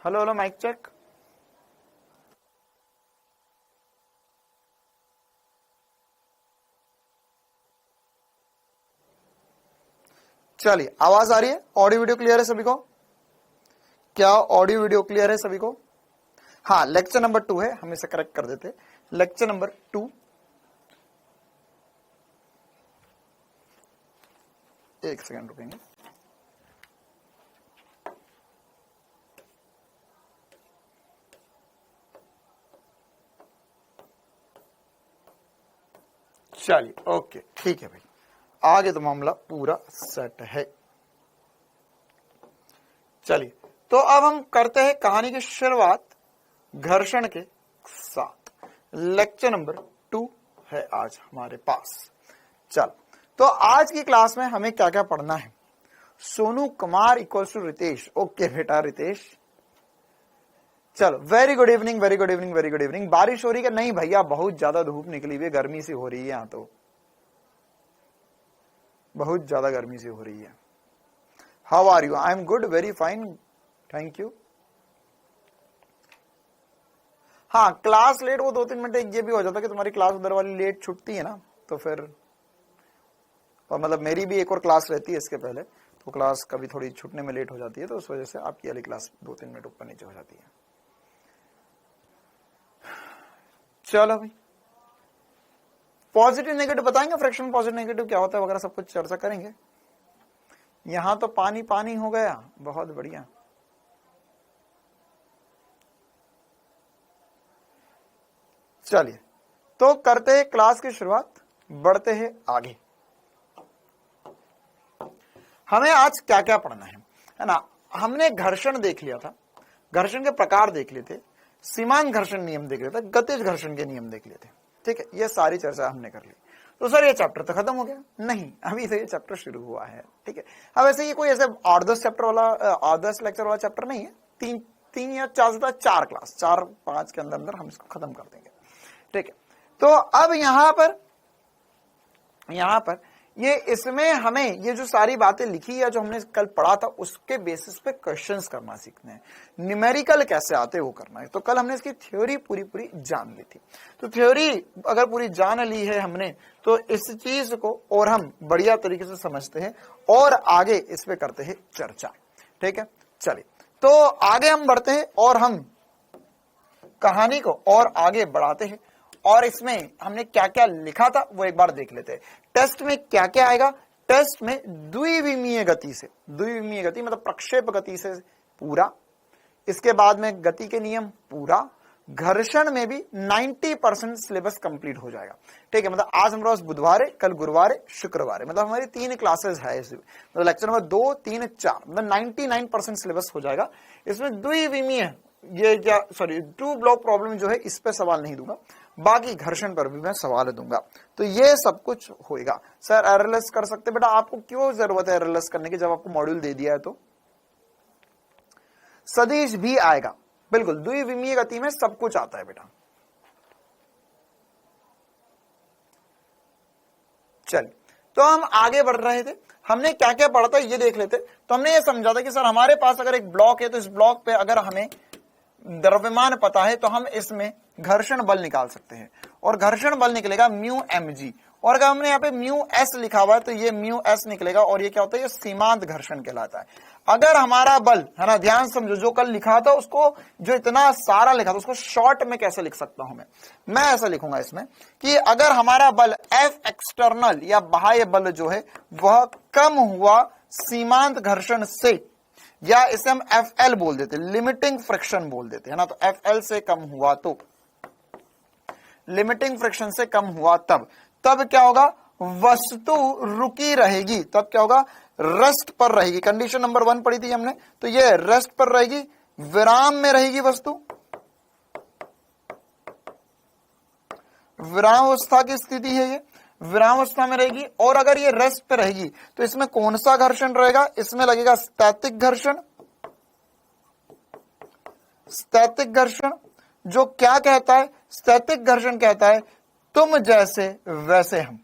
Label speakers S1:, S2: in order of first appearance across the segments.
S1: Hello hello mic check. चलिए, आवाज आ रही है? ऑडियो वीडियो क्लियर है सभी को? क्या ऑडियो वीडियो क्लियर है सभी को? हाँ, लेक्चर नंबर 2 है, हम इसे करेक्ट कर देते। Lecture number 2। एक सेकंड रुकेंगे। चलिए, ओके, ठीक है भाई, आगे तो मामला पूरा सेट है। चलिए, तो अब हम करते हैं कहानी की शुरुआत घर्षण के साथ। लेक्चर नंबर 2 है आज हमारे पास। चल, तो आज की क्लास में हमें क्या क्या पढ़ना है? Sonu Kumar equals to Ritesh. Okay बेटा रितेश, चलो, very good evening, very good evening, very good evening. बारिश हो रही है? नहीं भैया, बहुत ज्यादा धूप निकली हुई है, गर्मी सी हो रही है, यहां तो बहुत ज्यादा गर्मी सी हो रही है। How are you? I am good, very fine, thank you. हाँ, क्लास लेट वो 2-3 मिनट ये भी हो जाता कि तुम्हारी क्लास उधर वाली लेट छुटती है ना, तो फिर, और मतलब मेरी भी एक और क्लास रहती है इसके पहले, तो क्लास कभी थोड़ी छूटने में लेट हो जाती है, तो उस वजह से आपकी वाली क्लास 2-3 मिनट ऊपर नीचे हो जाती है। चलो भाई, पॉजिटिव नेगेटिव बताएंगे, फ्रैक्शन पॉजिटिव नेगेटिव क्या होता है वगैरह सब कुछ चर्चा करेंगे। यहां तो पानी पानी हो गया, बहुत बढ़िया। चलिए, तो करते हैं क्लास की शुरुआत, बढ़ते हैं आगे। हमें आज क्या क्या पढ़ना है ना? हमने घर्षण देख लिया था, घर्षण के प्रकार देख लिए थे, सीमांत घर्षण नियम देख लिया था, गतिज घर्षण के नियम देख लिए थे। ठीक है, ये सारी चर्चा हमने कर ली। तो सर ये चैप्टर तो खत्म हो गया? नहीं, अभी से ये चैप्टर शुरू हुआ है। ठीक है, अब ऐसे ये कोई ऐसे 8-10 चैप्टर वाला 8-10 लेक्चर वाला चैप्टर नहीं है। 3 या 4 क्लास, 4-5 के अंदर अंदर हम इसको खत्म कर देंगे। ठीक है, तो अब यहां पर ये इसमें हमें ये जो सारी बातें लिखी है, जो हमने कल पढ़ा था, उसके बेसिस पे क्वेश्चंस करना सीखना है। न्यूमेरिकल कैसे आते वो करना है। तो कल हमने इसकी थ्योरी पूरी जान ली थी। तो थ्योरी अगर पूरी जान ली है हमने, तो इस चीज को और हम बढ़िया तरीके से समझते हैं और आगे इस पे करते हैं चर्चा। ठीक है, चलिए, तो आगे हम बढ़ते हैं और हम कहानी को और आगे बढ़ाते हैं। और इसमें हमने क्या क्या लिखा था वो एक बार देख लेते हैं। टेस्ट में क्या क्या आएगा? टेस्ट में द्विविमीय गति से, द्विविमीय गति मतलब प्रक्षेप गति से पूरा, इसके बाद में गति के नियम पूरा, घर्षण में भी 90% सिलेबस कंप्लीट हो जाएगा। ठीक है, मतलब आज हमारे पास बुधवार है, कल गुरुवार है, शुक्रवार है, मतलब हमारी 3 क्लासेस है इसमें, मतलब लेक्चर नंबर 2, 3, 4, मतलब 99% सिलेबस हो जाएगा। इसमें द्विविमीय ये क्या, सॉरी, 2 ब्लॉक प्रॉब्लम जो है इस पे सवाल नहीं दूंगा, बाकी घर्षण पर भी मैं सवाल दूंगा। तो ये सब कुछ होएगा। सर एररलेस कर सकते? बेटा आपको क्यों जरूरत है एररलेस करने की, जब आपको मॉड्यूल दे दिया है तो। सदिश भी आएगा, बिल्कुल, द्विविमीय गति में सब कुछ आता है बेटा। चलिए, तो हम आगे बढ़ रहे थे, हमने क्या क्या पढ़ा था ये देख लेते। तो हमने ये समझा था कि सर हमारे पास अगर एक ब्लॉक है, तो इस ब्लॉक पे अगर हमें द्रव्यमान पता है तो हम इसमें घर्षण बल निकाल सकते हैं, और घर्षण बल निकलेगा म्यू mg। और अगर हमने यहाँ पे म्यू s लिखा हुआ है तो ये म्यू s निकलेगा, और ये क्या होता है? ये सीमांत घर्षण कहलाता है। अगर हमारा बल है ना, ध्यान समझो, जो कल लिखा था उसको, जो इतना सारा लिखा था उसको शॉर्ट में कैसे लिख सकता हूं मैं ऐसा लिखूंगा इसमें कि अगर हमारा बल F एक्सटर्नल या बाह्य बल जो है वह कम हुआ सीमांत घर्षण से, या इसे हम FL बोल देते, लिमिटिंग फ्रिक्शन बोल देते है ना, तो FL से कम हुआ, तो लिमिटिंग फ्रिक्शन से कम हुआ, तब क्या होगा? वस्तु रुकी रहेगी। तब क्या होगा? रेस्ट पर रहेगी। कंडीशन नंबर 1 पढ़ी थी हमने, तो ये रेस्ट पर रहेगी, विराम में रहेगी वस्तु, विरामावस्था की स्थिति है ये, विरामावस्था में रहेगी। और अगर ये रेस्ट पे रहेगी तो इसमें कौन सा घर्षण रहेगा? इसमें लगेगा स्थैतिक घर्षण। स्थैतिक घर्षण जो क्या कहता है? स्थैतिक घर्षण कहता है तुम जैसे वैसे हम।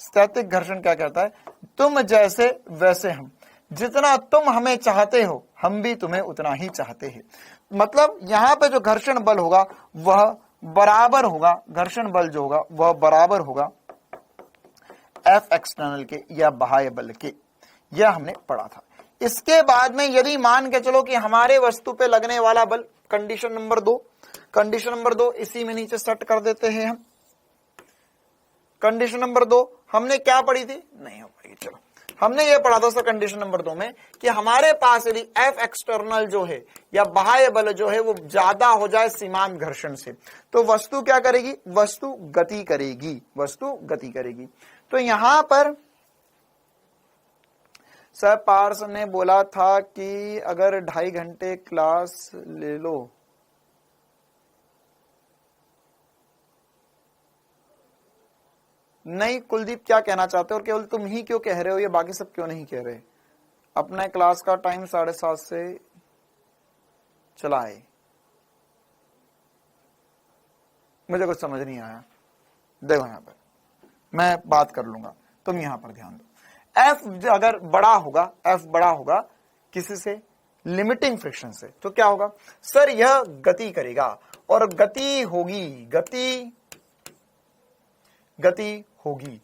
S1: स्थैतिक घर्षण क्या कहता है? तुम जैसे वैसे हम। जितना तुम हमें चाहते हो हम भी तुम्हें उतना ही चाहते हैं। मतलब यहां पे जो घर्षण बल होगा वह बराबर होगा, घर्षण बल जो होगा वह बराबर होगा एफ एक्सटर्नल के या बाह्य बल के। यह हमने पढ़ा था। इसके बाद में यदि मान के चलो कि हमारे वस्तु पे लगने वाला बल, कंडीशन नंबर 2, कंडीशन नंबर 2 इसी में नीचे सेट कर देते हैं हम। कंडीशन नंबर 2 हमने क्या पढ़ी थी, नहीं हो पाएगी, चलो हमने ये पढ़ा था सर कंडीशन नंबर 2 में कि हमारे पास यदि एफ एक्सटर्नल जो है या बाह्य बल जो है वो ज्यादा हो जाए सीमांत घर्षण से, तो वस्तु क्या करेगी, वस्तु गति करेगी, वस्तु गति करेगी। तो यहां पर सर पार्स ने बोला था कि अगर 2.5 घंटे क्लास ले लो नहीं, कुलदीप क्या कहना चाहते हो और केवल तुम ही क्यों कह रहे हो, ये बाकी सब क्यों नहीं कह रहे। अपने क्लास का टाइम 7:30 से चलाए, मुझे कुछ समझ नहीं आया। देखो यहां पर मैं बात कर लूंगा, तुम यहां पर ध्यान दो। एफ अगर बड़ा होगा, एफ बड़ा होगा किसी से, लिमिटिंग फ्रिक्शन से, तो क्या होगा सर, यह गति करेगा और गति होगी, गति होगी।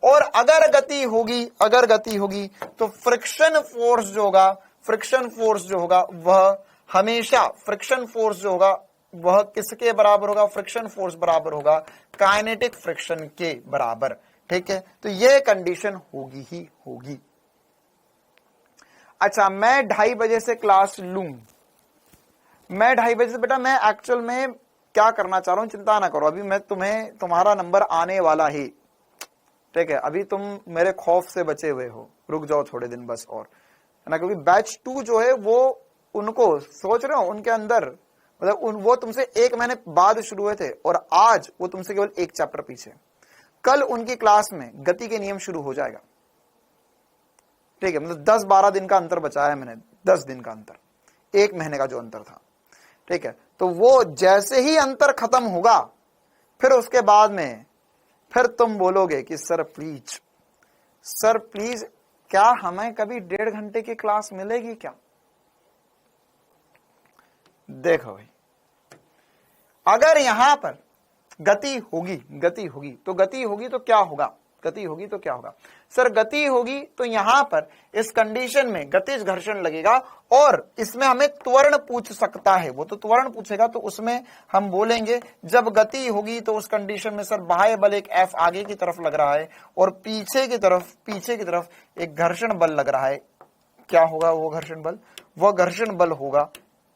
S1: और अगर गति होगी, अगर गति होगी तो फ्रिक्शन फोर्स जो होगा, फ्रिक्शन फोर्स जो होगा वह हमेशा, फ्रिक्शन फोर्स जो होगा वह किसके बराबर होगा, फ्रिक्शन फोर्स बराबर होगा काइनेटिक फ्रिक्शन के बराबर। ठीक है, तो यह कंडीशन होगी ही होगी। अच्छा, मैं 2:30 बजे से क्लास लूं, मैं 2:30 बजे से, बेटा मैं एक्चुअल में क्या करना चाह रहा हूं, चिंता ना करो, अभी मैं तुम्हें, तुम्हारा नंबर आने वाला ही। ठीक है, अभी तुम मेरे खौफ से बचे हुए हो, रुक जाओ थोड़े दिन बस और, है ना, क्योंकि बैच 2 जो है वो उनको सोच रहे हो, उनके अंदर मतलब वो तुमसे 1 महीने बाद शुरू हुए थे और आज वो तुमसे केवल 1 चैप्टर पीछे। कल उनकी क्लास में गति के नियम शुरू हो जाएगा। ठीक है, मतलब 10-12 दिन का अंतर बचाया है मैंने, 10 दिन का अंतर, 1 महीने का जो अंतर था। ठीक है, तो वो जैसे ही अंतर खत्म होगा फिर उसके बाद में फिर तुम बोलोगे कि सर प्लीज, सर प्लीज, क्या हमें कभी 1.5 घंटे की क्लास मिलेगी क्या। देखो भाई, अगर यहां पर गति होगी, गति होगी तो गति होगी तो क्या होगा, गति होगी तो क्या होगा सर, गति होगी तो यहां पर इस कंडीशन में गतिज घर्षण लगेगा और इसमें हमें त्वरण पूछ सकता है, वो तो त्वरण पूछेगा, तो उसमें हम बोलेंगे जब गति होगी तो उस कंडीशन में सर बाह्य बल एक एफ आगे की तरफ लग रहा है और पीछे की तरफ एक घर्षण बल लग रहा है। क्या होगा वो घर्षण बल, वह घर्षण बल होगा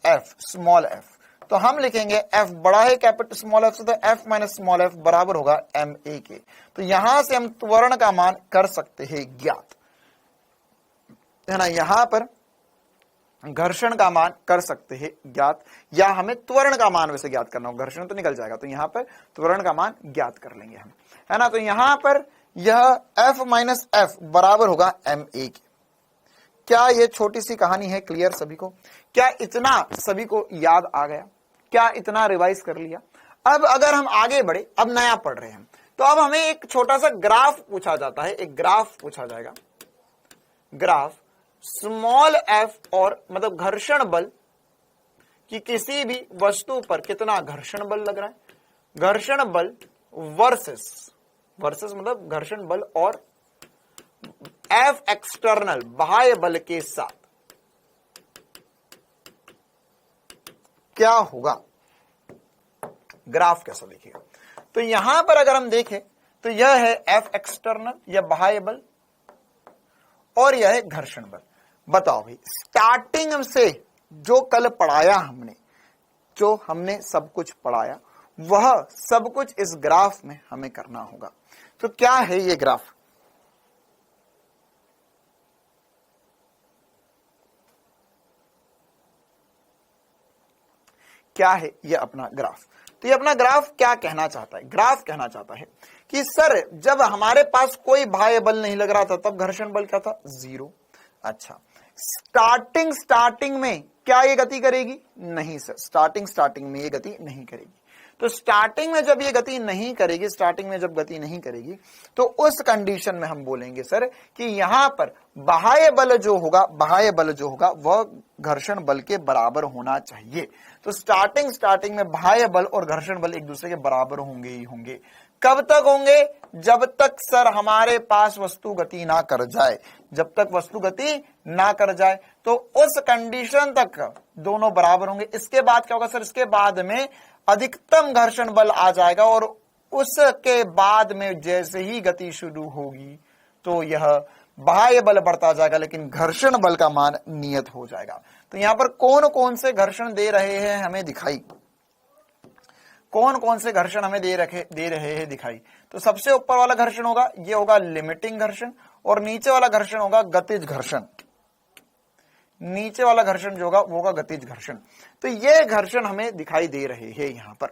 S1: एफ, स्मॉल एफ। तो हम लिखेंगे एफ बड़ा है कैपिटल स्मॉल एफ से, तो एफ माइनस स्मॉल एफ बराबर होगा एम ए के। तो यहां से हम त्वरण का मान कर सकते हैं ज्ञात, है ना, यहां पर घर्षण का मान कर सकते हैं ज्ञात, या हमें त्वरण का मान वैसे ज्ञात करना होगा, घर्षण तो निकल जाएगा, तो यहां पर त्वरण का मान ज्ञात कर लेंगे हम, है ना। तो यहां पर यह एफ माइनस एफ बराबर होगा एम ए के। क्या ये छोटी सी कहानी है क्लियर सभी को, क्या इतना सभी को याद आ गया, क्या इतना रिवाइज कर लिया। अब अगर हम आगे बढ़े, अब नया पढ़ रहे हैं, तो अब हमें एक छोटा सा ग्राफ पूछा जाता है, एक ग्राफ पूछा जाएगा, ग्राफ स्मॉल एफ और मतलब घर्षण बल कि किसी भी वस्तु पर कितना घर्षण बल लग रहा है, घर्षण बल वर्सेस मतलब घर्षण बल और एफ एक्सटर्नल बाह्य बल के साथ क्या होगा, ग्राफ कैसा दिखेगा। तो यहां पर अगर हम देखें तो यह है एफ एक्सटर्नल या बाह्य बल और यह है घर्षण बल। बताओ भाई, स्टार्टिंग से जो कल पढ़ाया हमने, जो हमने सब कुछ पढ़ाया वह सब कुछ इस ग्राफ में हमें करना होगा। तो क्या है ये ग्राफ, क्या है ये अपना ग्राफ। तो ये अपना ग्राफ क्या कहना चाहता है, ग्राफ कहना चाहता है कि सर जब हमारे पास कोई बाह्य बल नहीं लग रहा था तब घर्षण बल क्या था, 0। अच्छा, स्टार्टिंग में क्या ये गति करेगी, नहीं सर, स्टार्टिंग में ये गति नहीं करेगी। तो स्टार्टिंग में जब ये गति नहीं करेगी, स्टार्टिंग में जब गति नहीं करेगी तो उस कंडीशन में हम बोलेंगे सर कि यहां पर बाह्य बल जो होगा वह घर्षण बल के बराबर होना चाहिए। तो स्टार्टिंग में बाह्य बल और घर्षण बल एक दूसरे के बराबर होंगे ही होंगे। कब तक होंगे? जब तक सर हमारे पास वस्तु गति ना कर जाए, जब तक वस्तु गति ना कर जाए तो उस कंडीशन तक दोनों बराबर होंगे। इसके बाद क्या होगा सर? इसके बाद में अधिकतम घर्षण बल आ जाएगा और उसके बाद में जैसे ही गति शुरू होगी तो यह बाह्य बल बढ़ता जाएगा लेकिन घर्षण बल का मान नियत हो जाएगा। तो यहां पर कौन कौन से घर्षण दे रहे हैं हमें दिखाई, कौन कौन से घर्षण हमें दे रहे हैं दिखाई। तो सबसे ऊपर वाला घर्षण होगा, ये होगा लिमिटिंग घर्षण, और नीचे वाला घर्षण होगा गतिज घर्षण। नीचे वाला घर्षण जो होगा वो होगा गतिज घर्षण। तो ये घर्षण हमें दिखाई दे रहे हैं यहां पर।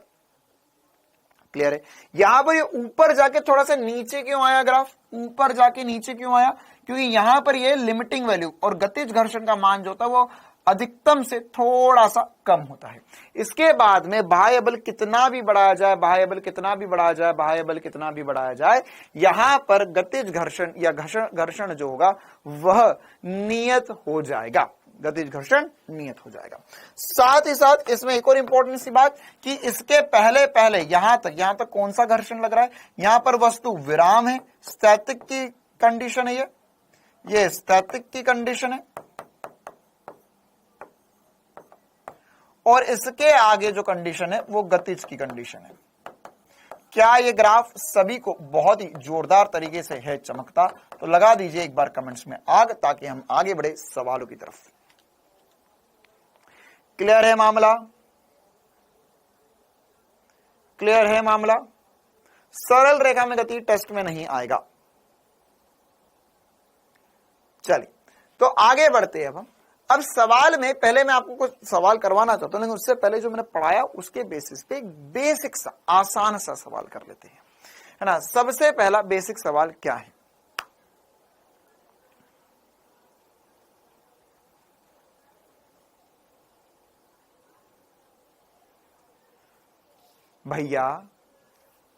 S1: क्लियर है? यहां पर ये ऊपर जाके थोड़ा सा नीचे क्यों आया ग्राफ? ऊपर जाके नीचे क्यों आया? क्योंकि यहां पर ये लिमिटिंग वैल्यू और गतिज घर्षण का मान जो होता है वो अधिकतम से थोड़ा सा कम होता है। इसके बाद में बाह्य बल कितना भी बढ़ाया जाए, बाह्य बल कितना भी बढ़ाया जाए, बाह्य बल कितना भी बढ़ाया जाए, यहां पर गतिज घर्षण या घर्षण जो होगा वह नियत हो जाएगा, गतिज घर्षण नियत हो जाएगा। साथ ही साथ इसमें एक और इंपॉर्टेंट सी बात कि इसके पहले यहां तक कौन सा घर्षण लग रहा है? यहां पर वस्तु विराम है, स्टैटिक की कंडीशन है, ये स्टैटिक की कंडीशन है, और इसके आगे जो कंडीशन है वो गतिज की कंडीशन है। क्या ये ग्राफ सभी को बहुत ही जोरदार तरीके से है चमकता? तो लगा दीजिए एक बार कमेंट्स में आग, ताकि हम आगे बढ़े सवालों की तरफ। क्लियर है मामला? क्लियर है मामला? सरल रेखा में गति टेस्ट में नहीं आएगा। चलिए तो आगे बढ़ते हैं अब सवाल में पहले मैं आपको कुछ सवाल करवाना चाहता हूं, लेकिन उससे पहले जो मैंने पढ़ाया उसके बेसिस पे एक बेसिक सा आसान सा सवाल कर लेते हैं, है ना। सबसे पहला बेसिक सवाल क्या है? भैया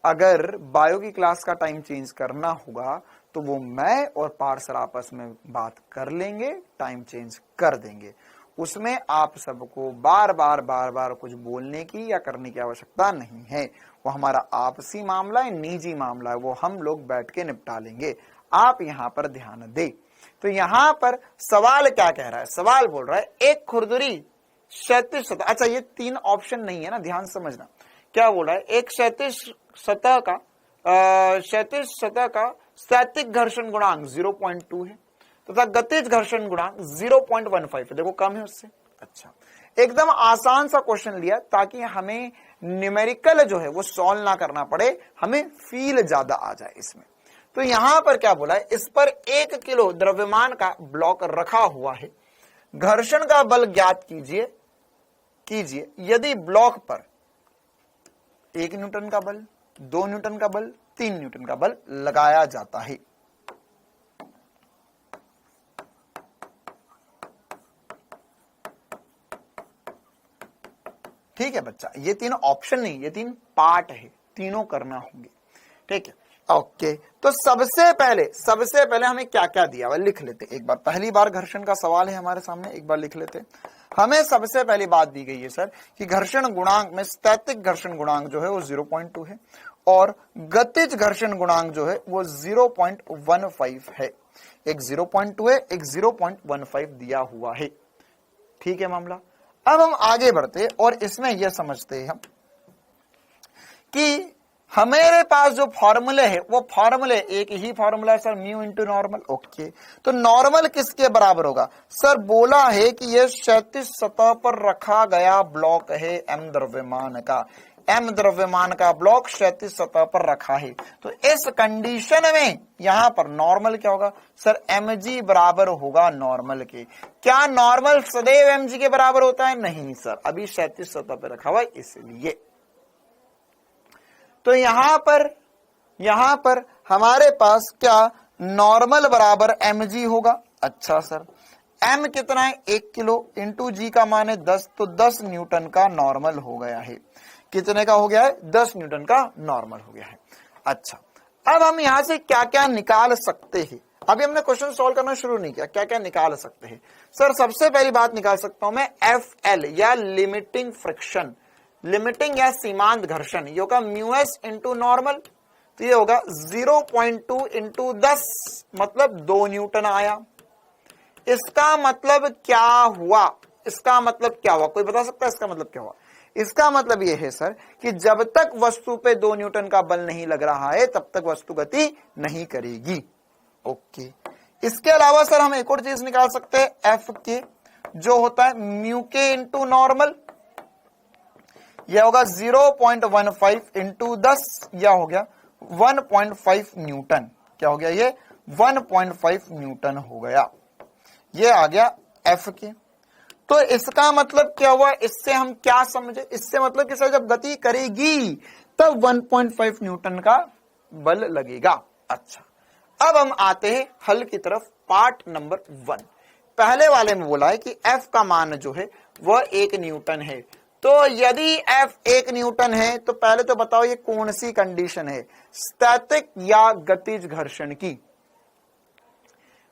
S1: अगर बायो की क्लास का टाइम चेंज करना होगा तो वो मैं और पार्सर आपस में बात कर लेंगे, टाइम चेंज कर देंगे। उसमें आप सबको बार बार कुछ बोलने की या करने की आवश्यकता नहीं है। वो हमारा आपसी मामला है, निजी मामला है, वो हम लोग बैठ के निपटा लेंगे। आप यहां पर ध्यान दें। तो यहां पर सवाल क्या कह रहा है? सवाल बोल रहा है एक खुरदुरी क्षैतिज सतह, अच्छा ये 3 ऑप्शन नहीं है ना, ध्यान समझना। क्या बोल रहा है? एक क्षैतिज सतह का स्थैतिक घर्षण गुणांक 0.2 है तथा गतिज घर्षण गुणांक 0.15 है। देखो कम है उससे। अच्छा, एकदम आसान सा क्वेश्चन लिया ताकि हमें न्यूमेरिकल जो है वो सॉल्व ना करना पड़े, हमें फील ज्यादा आ जाए इसमें। तो यहां पर क्या बोला है? इस पर 1 किलो द्रव्यमान का ब्लॉक रखा हुआ है, घर्षण का बल ज्ञात कीजिए यदि ब्लॉक पर 1 न्यूटन का बल, 2 न्यूटन का बल, 3 न्यूटन का बल लगाया जाता है। ठीक है बच्चा, ये 3 ऑप्शन नहीं, ये 3 पार्ट है, तीनों करना होंगे। ठीक है, ओके। तो सबसे पहले हमें क्या क्या दिया हुआ लिख लेते एक बार। पहली बार घर्षण का सवाल है हमारे सामने, एक बार लिख लेते। हमें सबसे पहली बात दी गई है सर कि घर्षण गुणांक में स्थैतिक घर्षण गुणांक जो है वो 0.2 है और गतिज घर्षण गुणांक जो है वो 0.15 है। एक 0.2 है, एक 0.15 दिया हुआ है। ठीक है मामला। अब हम आगे बढ़ते और इसमें यह समझते हैं हम कि हमारे पास जो फॉर्मूले है वो फॉर्मूले एक ही फॉर्मूला है sir, mu into normal. Okay, तो नॉर्मल किसके बराबर होगा? सर बोला है कि यह क्षैतिज सतह पर रखा गया ब्लॉक है m द्रव्यमान का ब्लॉक क्षैतिज सतह पर रखा है। तो इस कंडीशन में यहां पर नॉर्मल क्या होगा? सर mg बराबर होगा नॉर्मल के। क्या नॉर्मल सदैव mg के बराबर होता है? नहीं सर, अभी क्षैतिज सतह पर रखा हुआ है इसलिए। तो यहां पर हमारे पास क्या नॉर्मल बराबर mg होगा। अच्छा सर, m कितना है? 1 किलो इंटू g का मान है 10, तो 10 न्यूटन का नॉर्मल हो गया है। कितने का हो गया है? 10 न्यूटन का नॉर्मल हो गया है। अच्छा, अब हम यहां से क्या क्या निकाल सकते हैं? अभी हमने क्वेश्चन सॉल्व करना शुरू नहीं किया, क्या क्या निकाल सकते हैं? सर सबसे पहली बात निकाल सकता हूं मैं FL या लिमिटिंग फ्रिक्शन, लिमिटिंग या सीमांत घर्षण, ये होगा μs इंटू नॉर्मल, तो ये होगा 0.2 इंटू 10 मतलब 2 न्यूटन आया। इसका मतलब क्या हुआ? इसका मतलब क्या हुआ? कोई बता सकता है इसका मतलब क्या हुआ? इसका मतलब यह है सर कि जब तक वस्तु पे 2 न्यूटन का बल नहीं लग रहा है तब तक वस्तु गति नहीं करेगी। ओके, इसके अलावा सर हम एक और चीज निकाल सकते हैं एफ के, जो होता है म्यू के इंटू नॉर्मल, यह होगा 0.15 इंटू 10, यह हो गया 1.5 न्यूटन। क्या हो गया? ये 1.5 न्यूटन हो गया। ये आ गया एफ के। तो इसका मतलब क्या हुआ? इससे हम क्या समझे? इससे मतलब कि सर जब गति करेगी तब 1.5 न्यूटन का बल लगेगा। अच्छा, अब हम आते हैं हल की तरफ। पार्ट नंबर 1, पहले वाले में बोला है कि F का मान जो है वह 1 न्यूटन है। तो यदि F 1 न्यूटन है तो पहले तो बताओ ये कौन सी कंडीशन है? स्टैटिक या गतिज घर्षण की?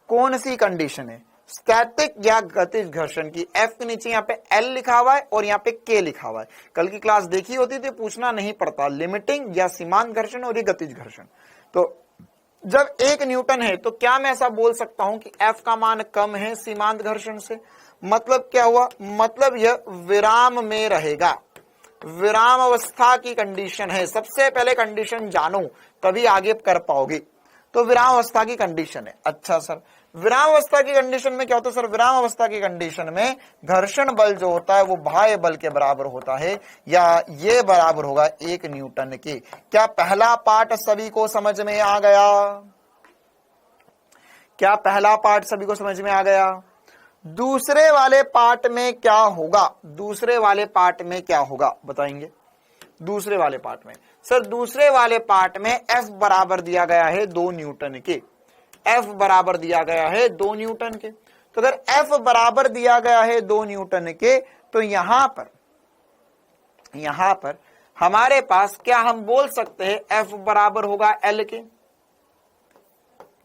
S1: कौन सी कंडीशन है? स्टैटिक या गतिज घर्षण की। F के नीचे यहाँ पे L लिखा हुआ है और यहाँ पे K लिखा हुआ है। कल की क्लास देखी होती तो पूछना नहीं पड़ता, लिमिटिंग या सीमांत घर्षण और ये गतिज घर्षण। तो जब 1 न्यूटन है तो क्या मैं ऐसा बोल सकता हूं कि F का मान कम है सीमांत घर्षण से? मतलब क्या हुआ? मतलब यह विराम में रहेगा, विराम अवस्था की कंडीशन है। सबसे पहले कंडीशन जानो तभी आगे कर पाओगे। तो विराम अवस्था की कंडीशन है। अच्छा सर, विराम अवस्था की कंडीशन में क्या होता है? सर विराम अवस्था की कंडीशन में घर्षण बल जो होता है वो बाह्य बल के बराबर होता है, या ये बराबर होगा 1 न्यूटन के। क्या पहला पार्ट सभी को समझ में आ गया? क्या पहला पार्ट सभी को समझ में आ गया? दूसरे वाले पार्ट में क्या होगा? दूसरे वाले पार्ट में क्या होगा बताएंगे? दूसरे वाले पार्ट में सर, दूसरे वाले पार्ट में F बराबर दिया गया है 2 न्यूटन के। F बराबर दिया गया है 2 न्यूटन के। तो अगर F बराबर दिया गया है 2 न्यूटन के तो यहां पर हमारे पास क्या हम बोल सकते हैं F बराबर होगा L के?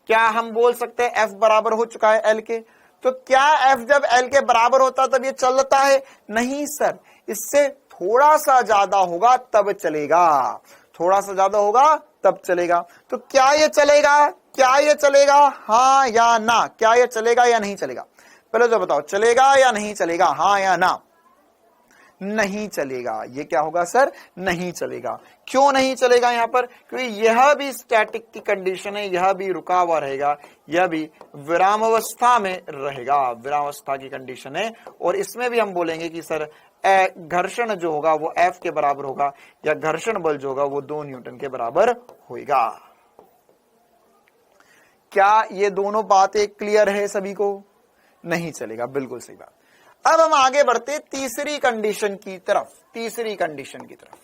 S1: क्या हम बोल सकते हैं F बराबर हो चुका है L के? तो क्या F जब L के बराबर होता तब ये चलता है? नहीं सर, इससे थोड़ा सा ज्यादा होगा तब चलेगा, थोड़ा सा ज्यादा होगा तब चलेगा। तो क्या ये चलेगा? क्या ये चलेगा? हाँ या ना? क्या ये चलेगा या नहीं चलेगा? पहले तो बताओ, चलेगा या नहीं चलेगा? हाँ या ना? नहीं चलेगा। ये क्या होगा सर? नहीं चलेगा। क्यों नहीं चलेगा यहां पर? क्योंकि यह भी स्टैटिक की कंडीशन है, यह भी रुका हुआ रहेगा, यह भी विरामावस्था में रहेगा, विरामावस्था की कंडीशन है। और इसमें भी हम बोलेंगे कि सर घर्षण जो होगा वो F के बराबर होगा, या घर्षण बल जो होगा वो 2 न्यूटन के बराबर होगा। क्या ये दोनों बातें क्लियर है सभी को? नहीं चलेगा, बिल्कुल सही बात। अब हम आगे बढ़ते तीसरी कंडीशन की तरफ। तीसरी कंडीशन की तरफ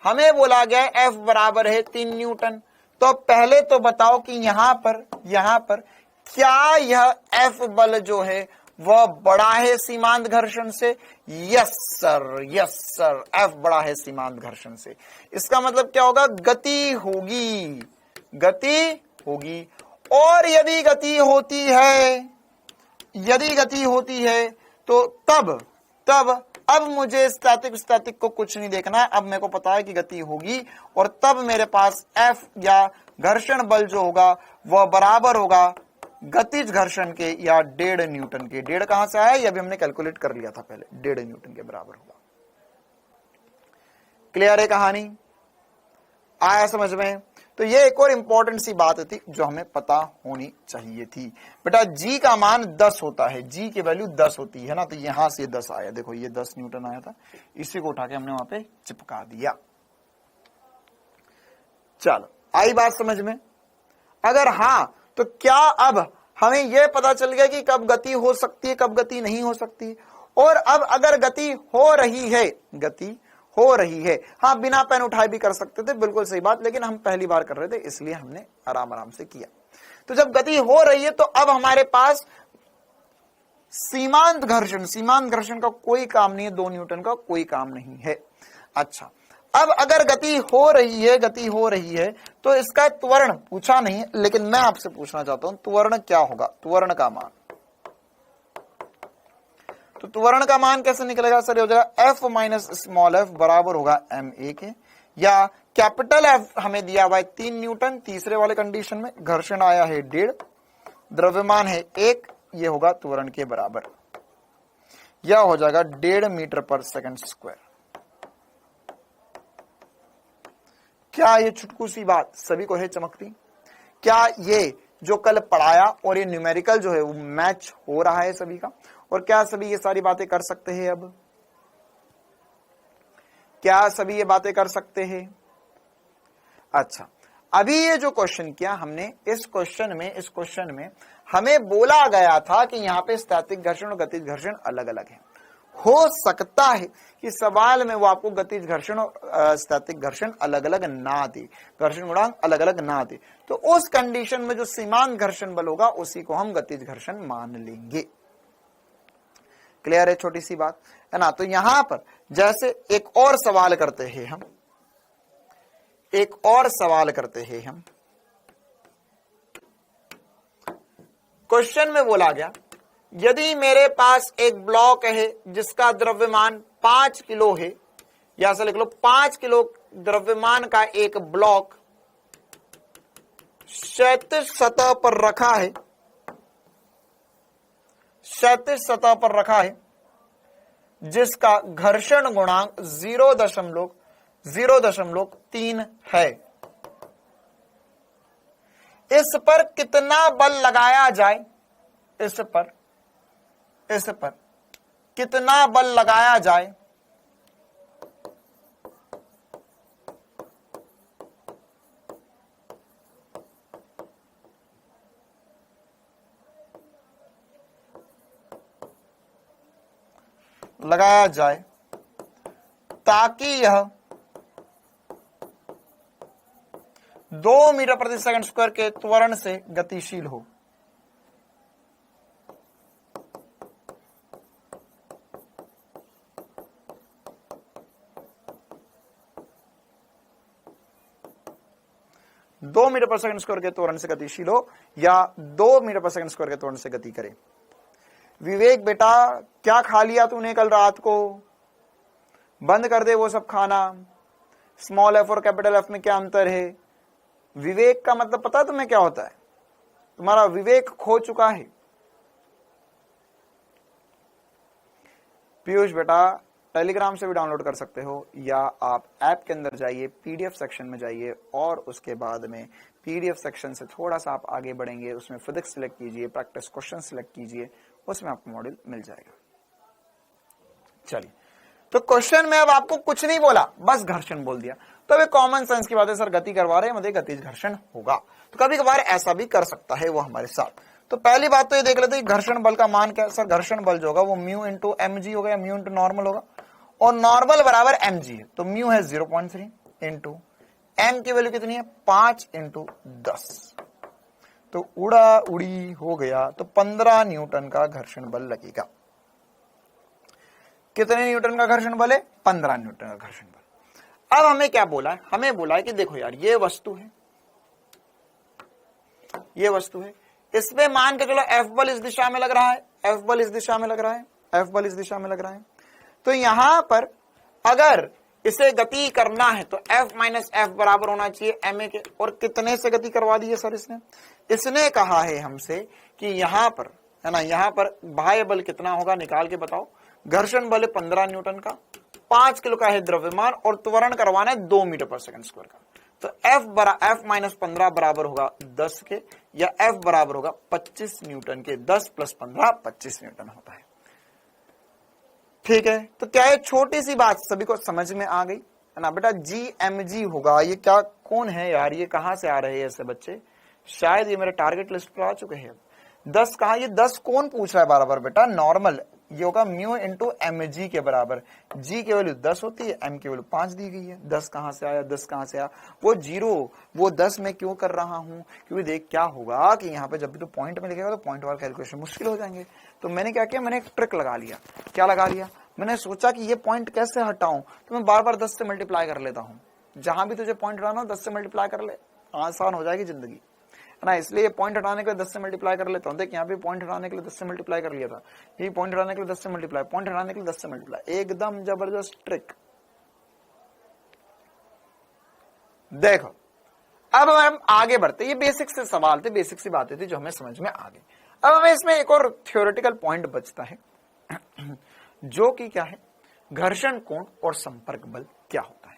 S1: हमें बोला गया F बराबर है 3 न्यूटन। तो पहले तो बताओ कि यहां पर क्या यह F बल जो है वह बड़ा है सीमांत घर्षण से? यस सर, F बड़ा है सीमांत घर्षण से। इसका मतलब क्या होगा? गति होगी। और यदि गति होती है तो तब अब मुझे स्टैटिक को कुछ नहीं देखना है। अब मेरे को पता है कि गति होगी और तब मेरे पास F या घर्षण बल जो होगा वह बराबर होगा गतिज घर्षण के, या 1.5 न्यूटन के। 1.5 कहां से आया? ये अभी हमने कैलकुलेट कर लिया था पहले, 1.5 न्यूटन के बराबर होगा। क्लियर है कहानी? आया समझ में? तो ये एक और इंपॉर्टेंट सी बात थी जो हमें पता होनी चाहिए थी। बेटा G का मान 10 होता है, G की वैल्यू 10 होती है ना। तो यहां से 10 आया, देखो ये 10 न्यूटन आया था, इसी को उठा के हमने वहां पे चिपका दिया। चलो आई बात समझ में? अगर हाँ तो क्या अब हमें यह पता चल गया कि कब गति हो सकती है, कब गति नहीं हो सकती? और अब अगर गति हो रही है, हाँ बिना पेन उठाए भी कर सकते थे, बिल्कुल सही बात, लेकिन हम पहली बार कर रहे थे इसलिए हमने आराम से किया। तो जब गति हो रही है तो अब हमारे पास सीमांत घर्षण का कोई काम नहीं है, 2 न्यूटन का कोई काम नहीं है। अच्छा, अब अगर गति हो रही है तो इसका त्वरण पूछा नहीं, लेकिन मैं आपसे पूछना चाहता हूं त्वरण क्या होगा, त्वरण का मान। तो त्वरण का मान कैसे निकलेगा सर? हो जाएगा एफ माइनस स्मॉल एफ बराबर होगा एम ए के, या कैपिटल एफ हमें दिया हुआ है 3 न्यूटन, तीसरे वाले कंडीशन में घर्षण आया है 1.5, द्रव्यमान है 1, ये होगा त्वरण के बराबर, यह हो जाएगा 1.5 मीटर पर सेकंड स्क्वायर। क्या ये छुटकू सी बात सभी को है चमकती? क्या ये जो कल पढ़ाया और ये न्यूमेरिकल जो है वो मैच हो रहा है सभी का? और क्या सभी ये सारी बातें कर सकते हैं? अब क्या सभी ये बातें कर सकते हैं? अच्छा, अभी ये जो क्वेश्चन किया हमने, इस क्वेश्चन में हमें बोला गया था कि यहाँ पे स्थैतिक घर्षण और गतिज घर्षण अलग अलग है। हो सकता है कि सवाल में वो आपको गतिज घर्षण और स्थैतिक घर्षण अलग अलग ना दे, घर्षण गुणांक अलग अलग ना दे, तो उस कंडीशन में जो सीमांत घर्षण बल होगा उसी को हम गतिज घर्षण मान लेंगे। क्लियर है छोटी सी बात है ना? तो यहां पर जैसे एक और सवाल करते हैं हम, क्वेश्चन में बोला गया यदि मेरे पास एक ब्लॉक है जिसका द्रव्यमान 5 किलो है, या ऐसा लिख लो 5 किलो द्रव्यमान का एक ब्लॉक क्षैतिज सतह पर रखा है, जिसका घर्षण गुणांक 0.3 है। इस पर कितना बल लगाया जाए? इस पर कितना बल लगाया जाए? ताकि यह 2 मीटर प्रति सेकंड स्क्वायर के त्वरण से गतिशील हो। दो मीटर पर सेकंड स्क्वायर के त्वरण से गतिशील हो, या 2 मीटर पर सेकंड स्क्वायर के त्वरण से गति करे। विवेक बेटा, क्या खा लिया तूने कल रात को? बंद कर दे वो सब खाना। स्मॉल एफ और कैपिटल एफ में क्या अंतर है? विवेक का मतलब पता है तुम्हें क्या होता है? तुम्हारा विवेक खो चुका है। पीयूष बेटा, टेलीग्राम से भी डाउनलोड कर सकते हो, या आप ऐप के अंदर जाइए, पीडीएफ सेक्शन में जाइए, और उसके बाद में पीडीएफ सेक्शन से थोड़ा सा आप आगे बढ़ेंगे, उसमें फिजिक्स सिलेक्ट कीजिए, प्रैक्टिस क्वेश्चन सिलेक्ट कीजिए, उसमें आपको मॉड्यूल मिल जाएगा। चलिए, तो क्वेश्चन में अब आपको कुछ नहीं बोला, बस घर्षण बोल दिया। तो अभी कॉमन सेंस की बात है, सर गति करवा रहे हैं, मतलब गतिज घर्षण होगा। तो कभी कभार ऐसा भी कर सकता है वो हमारे साथ। तो पहली बात तो ये देख लेते हैं घर्षण बल का मान क्या है। सर घर्षण बल जो होगा वो म्यू इंटू एम जी होगा, या म्यू इंटू नॉर्मल होगा, और नॉर्मल बराबर एम जी है। तो म्यू है 0.3 इंटू एम की वैल्यू कितनी है? 5 इंटू 10। तो उड़ा उड़ी हो गया, तो 15 न्यूटन का घर्षण बल लगेगा। कितने न्यूटन का घर्षण बल है? 15 न्यूटन का घर्षण बल। अब हमें क्या बोला है? हमें बोला है कि देखो यार, ये वस्तु है, इसमें मान के चलो एफ बल इस दिशा में लग रहा है, एफ बल इस दिशा में लग रहा है। तो यहां पर अगर इसे गति करना है तो F माइनस एफ बराबर होना चाहिए ma के। और कितने से गति करवा दी है सर इसने कहा है हमसे कि यहां पर है ना, यहां पर बाह्य बल कितना होगा निकाल के बताओ। घर्षण बल 15 न्यूटन का, 5 किलो का है द्रव्यमान, और त्वरण करवाना है 2 मीटर पर सेकंड स्क्वायर का। तो F माइनस 15 बराबर होगा 10 के, या F बराबर होगा 25 न्यूटन के। 10 प्लस 15 25 न्यूटन होता है। ठीक है, तो क्या ये छोटी सी बात सभी को समझ में आ गई है ना बेटा? GMG होगा। ये क्या, कौन है यार, ये कहां से आ रहे हैं ऐसे बच्चे? शायद ये मेरे टारगेट लिस्ट पर आ चुके हैं। 10 कहा? ये 10 कौन पूछ रहा है बार बार बेटा? नॉर्मल। ये होगा म्यू इंटू एम जी के बराबर। जी की वैल्यू 10 होती है, एम की वैल्यू 5 दी गई है। 10 कहां से आया? 10 कहां से आया? वो 0, वो 10 में क्यों कर रहा हूं? क्योंकि देख क्या होगा कि यहाँ पे जब भी तो पॉइंट में लिखेगा तो पॉइंट वाला कैलकुलेशन मुश्किल हो जाएंगे। तो मैंने क्या किया, मैंने एक ट्रिक लगा लिया। क्या लगा लिया? मैंने सोचा कि ये पॉइंट कैसे हटाऊं, तो मैं बार बार 10 से मल्टीप्लाई कर लेता हूं। जहां भी तुझे पॉइंट हटाना हो 10 से मल्टीप्लाई कर ले, आसान हो जाएगी जिंदगी, है ना। इसलिए पॉइंट हटाने के लिए 10 से मल्टीप्लाई कर लेता हूं। देख यहाँ पे पॉइंट हटाने के लिए 10 से मल्टीप्लाई कर लिया था, यही पॉइंट हटाने के लिए 10 से मल्टीप्लाई, पॉइंट हटाने के लिए 10 से मल्टीप्लाई, एकदम जबरदस्त ट्रिक। देखो अब हम आगे बढ़ते, ये बेसिक से सवाल थे, बेसिक सी बातें थी जो हमें समझ में आ गई। अब हमें इसमें एक और थ्योरेटिकल पॉइंट बचता है जो कि क्या है, घर्षण कोण और संपर्क बल क्या होता है,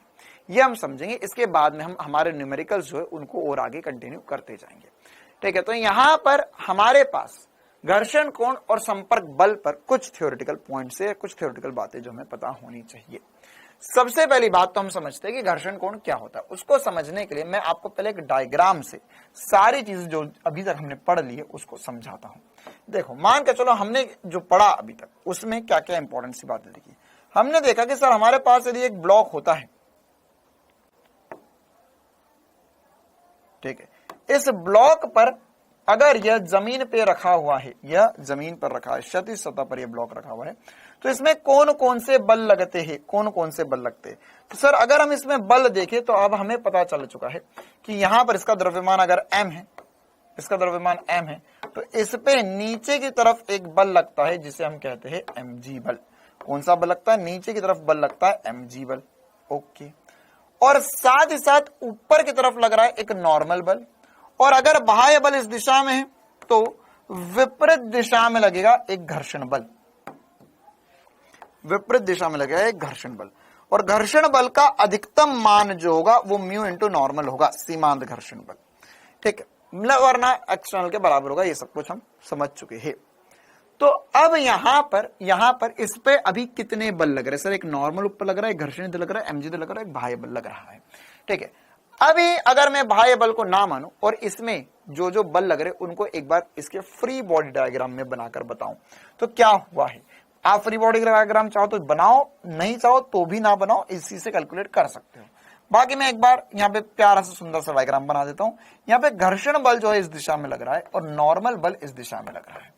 S1: ये हम समझेंगे। इसके बाद में हम हमारे न्यूमेरिकल्स जो है उनको और आगे कंटिन्यू करते जाएंगे, ठीक है। तो यहां पर हमारे पास घर्षण कोण और संपर्क बल पर कुछ थ्योरेटिकल पॉइंट्स है, कुछ थ्योरेटिकल बातें जो हमें पता होनी चाहिए। सबसे पहली बात तो हम समझते हैं कि घर्षण कोण क्या होता है। उसको समझने के लिए मैं आपको पहले एक डायग्राम से सारी चीजें जो अभी तक हमने पढ़ ली है उसको समझाता हूं। देखो मान के चलो हमने जो पढ़ा अभी तक उसमें क्या क्या इंपॉर्टेंट सी बातें देखी। हमने देखा कि सर हमारे पास यदि एक ब्लॉक होता है, ठीक है, इस ब्लॉक पर अगर यह जमीन पे रखा हुआ है, यह जमीन पर रखा है, क्षैतिज सतह पर यह ब्लॉक रखा हुआ है, तो इसमें कौन कौन से बल लगते हैं, कौन कौन से बल लगते हैं। तो सर अगर हम इसमें बल देखें तो अब हमें पता चल चुका है कि यहां पर इसका द्रव्यमान अगर m है, इसका द्रव्यमान m है, तो इस पे नीचे की तरफ एक बल लगता है जिसे हम कहते हैं mg बल। कौन सा बल लगता है, नीचे की तरफ बल लगता है mg बल, ओके। और साथ ही साथ ऊपर की तरफ लग रहा है एक नॉर्मल बल, और अगर बाह्य बल इस दिशा में है तो विपरीत दिशा में लगेगा एक घर्षण बल, विपरीत दिशा में लगेगा एक घर्षण बल। और घर्षण बल का अधिकतम मान जो होगा वो म्यू इंटू नॉर्मल होगा, सीमांत घर्षण बल, ठीक है, वरना एक्सटर्नल के बराबर होगा। ये सब कुछ हम समझ चुके हैं। तो अब यहां पर इस पे अभी कितने बल लग रहे हैं, सर एक नॉर्मल ऊपर लग रहा है, घर्षण इधर लग रहा है, एमजी इधर लग रहा है, एक बाह्य बल लग रहा है, ठीक है। अभी अगर मैं बाह्य बल को ना मानूं और इसमें जो जो बल लग रहे उनको एक बार इसके फ्री बॉडी डायग्राम में बनाकर बताऊं तो क्या हुआ है। आप फ्री बॉडी डायग्राम चाहो तो बनाओ, नहीं चाहो तो भी ना बनाओ, इसी से कैलकुलेट कर सकते हो। बाकी मैं एक बार यहाँ पे प्यारा सा सुंदर सा डायग्राम बना देता हूं। यहाँ पे घर्षण बल जो है इस दिशा में लग रहा है और नॉर्मल बल इस दिशा में लग रहा है,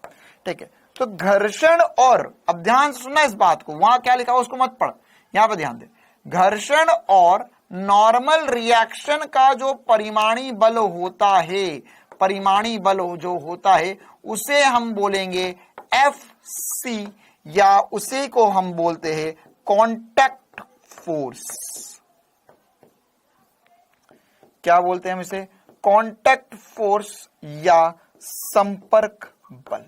S1: ठीक है। तो घर्षण और, अब ध्यान से सुनना इस बात को, वहां क्या लिखा हो उसको मत पढ़, यहां पे ध्यान दे। घर्षण और नॉर्मल रिएक्शन का जो परिमाणी बल होता है, परिमाणी बल जो होता है उसे हम बोलेंगे FC, या उसी को हम बोलते हैं कांटेक्ट फोर्स। क्या बोलते हैं हम इसे, कांटेक्ट फोर्स या संपर्क बल।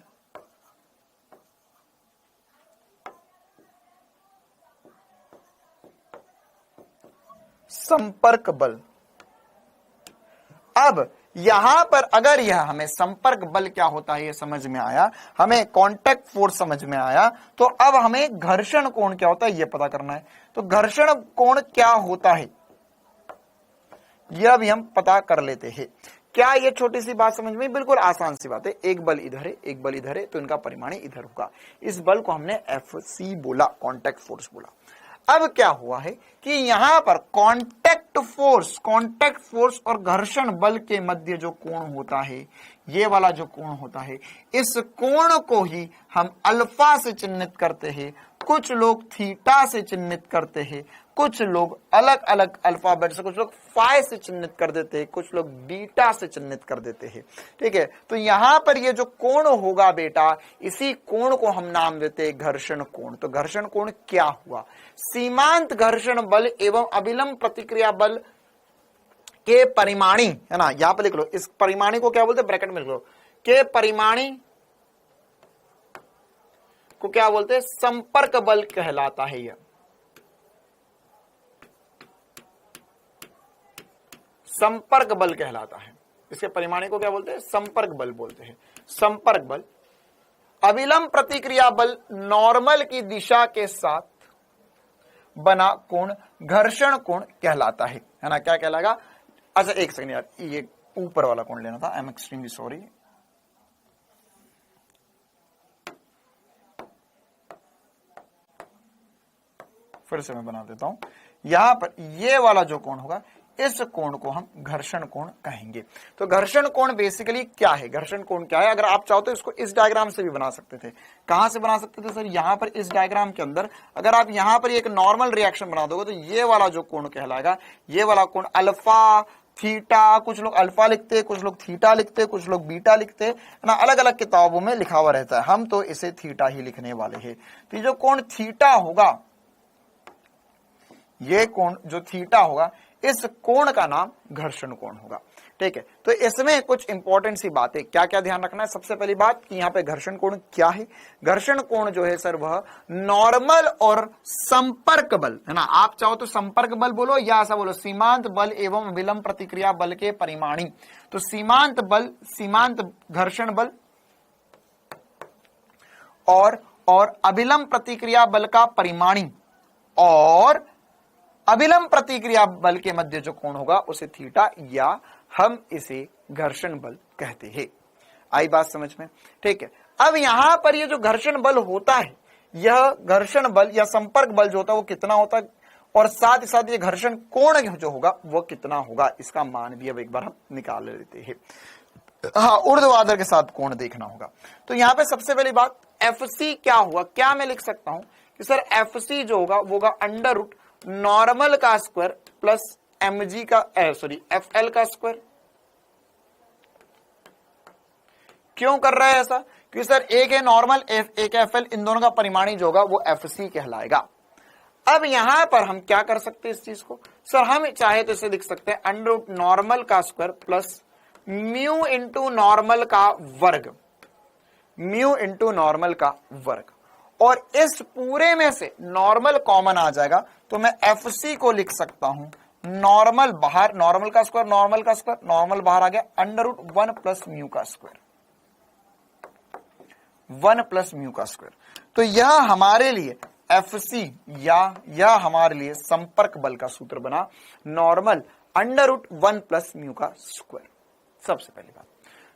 S1: संपर्क बल। अब यहां पर अगर यह हमें संपर्क बल क्या होता है ये समझ में आया, हमें कांटेक्ट फोर्स समझ में आया, तो अब हमें घर्षण कोण क्या होता है ये पता करना है। तो घर्षण कोण क्या होता है यह भी हम पता कर लेते हैं। क्या ये छोटी सी बात समझ में, बिल्कुल आसान सी बात है। एक बल इधर है, एक बल इधर है, तो इनका परिमाणी इधर होगा। इस बल को हमने FC बोला, कांटेक्ट फोर्स बोला। अब क्या हुआ है कि यहां पर कांटेक्ट फोर्स और घर्षण बल के मध्य जो कोण होता है, ये वाला जो कोण होता है, इस कोण को ही हम अल्फा से चिन्हित करते हैं, कुछ लोग थीटा से चिन्हित करते हैं, कुछ लोग अलग अलग अल्फाबेट से, कुछ लोग फाई से चिन्हित कर देते हैं, कुछ लोग बीटा से चिन्हित कर देते हैं, ठीक है। तो यहां पर ये जो कोण होगा बेटा, इसी कोण को हम नाम देते हैं घर्षण कोण। तो घर्षण कोण क्या हुआ, सीमांत घर्षण बल एवं अभिलंब प्रतिक्रिया बल के परिमाणी, है ना, यहां पर लिख लो, इस परिमाणी को क्या बोलते हैं, ब्रैकेट में लिख लो, के परिमाणी को क्या बोलते हैं, संपर्क बल कहलाता है। यह संपर्क बल कहलाता है। इसके परिमाणी को क्या बोलते हैं, संपर्क बल बोलते हैं। संपर्क बल अविलंब प्रतिक्रिया बल नॉर्मल की दिशा के साथ बना कोण घर्षण कोण कहलाता है ना। क्या कहलाएगा, अच्छा एक सेकंड यार, ये ऊपर वाला कोण लेना था, आई एम एक्सट्रीमली सॉरी। फिर से मैं बना देता हूं। यहां पर ये वाला जो कोण होगा इस कोण को हम घर्षण कोण कहेंगे। तो घर्षण कोण बेसिकली क्या है, घर्षण कोण क्या है? अगर आप चाहो तो इसको इस डायग्राम से भी बना सकते थे। कहां से बना सकते थे सर? यहां पर इस डायग्राम के अंदर अगर आप यहां पर एक नॉर्मल रिएक्शन बना दोगे तो ये वाला जो कोण कहलाएगा, ये वाला कोण अल्फा थीटा, कुछ लोग अल्फा लिखते, कुछ लोग थीटा लिखते, कुछ लोग बीटा लिखते ना, अलग अलग किताबों में लिखा हुआ रहता है। हम तो इसे थीटा ही लिखने वाले हैं। तो ये जो कोण थीटा होगा, ये कोण जो थीटा होगा, इस कोण का नाम घर्षण कोण होगा। ठीक है, तो इसमें कुछ इंपॉर्टेंट सी बातें क्या क्या ध्यान रखना है। सबसे पहली बात कि यहाँ पे घर्षण कोण क्या है। घर्षण कोण जो है सर वह नॉर्मल और संपर्क बल है ना, आप चाहो तो संपर्क बल बोलो या ऐसा बोलो सीमांत बल एवं विलंब प्रतिक्रिया बल के परिमाणी। तो सीमांत बल, सीमांत घर्षण बल और अभिलंब प्रतिक्रिया बल का परिमाणी और अभिलंब प्रतिक्रिया बल के मध्य जो कोण होगा उसे थीटा या हम इसे घर्षण बल कहते हैं। आई बात समझ में? ठीक है, अब यहां पर ये जो घर्षण बल होता है, यह घर्षण बल या संपर्क बल जो होता है वो कितना होता है, और साथ ही साथ ये घर्षण कोण जो होगा वो कितना होगा, इसका मान भी अब एक बार हम निकाल लेते हैं। हाँ, ऊर्ध्वाधर के साथ कोण देखना होगा। तो यहाँ पे सबसे पहली बात एफसी क्या हुआ, क्या मैं लिख सकता हूं कि सर एफसी जो होगा वो होगा अंडर रूट नॉर्मल का स्क्वायर प्लस mg का fl का स्क्वायर। क्यों कर रहा है ऐसा? क्योंकि सर एक है नॉर्मल, एक है fl, इन दोनों का परिमाणी जो होगा वो fc कहलाएगा। अब यहां पर हम क्या कर सकते हैं इस चीज को? सर हम चाहे तो इसे लिख सकते हैं अंडर रूट नॉर्मल का square plus mu into normal का वर्ग, म्यू इंटू नॉर्मल का वर्ग, और इस पूरे में से नॉर्मल कॉमन आ जाएगा तो मैं एफसी को लिख सकता हूं नॉर्मल बाहर, नॉर्मल का स्क्वायर, नॉर्मल का स्क्वायर, नॉर्मल बाहर आ गया, अंडर रूट 1 प्लस म्यू का स्क्वायर, 1 प्लस म्यू का स्क्वायर। तो यह हमारे लिए एफसी या यह हमारे लिए संपर्क बल का सूत्र बना, normal under root 1 plus mu का स्क्वायर। सबसे पहली बात।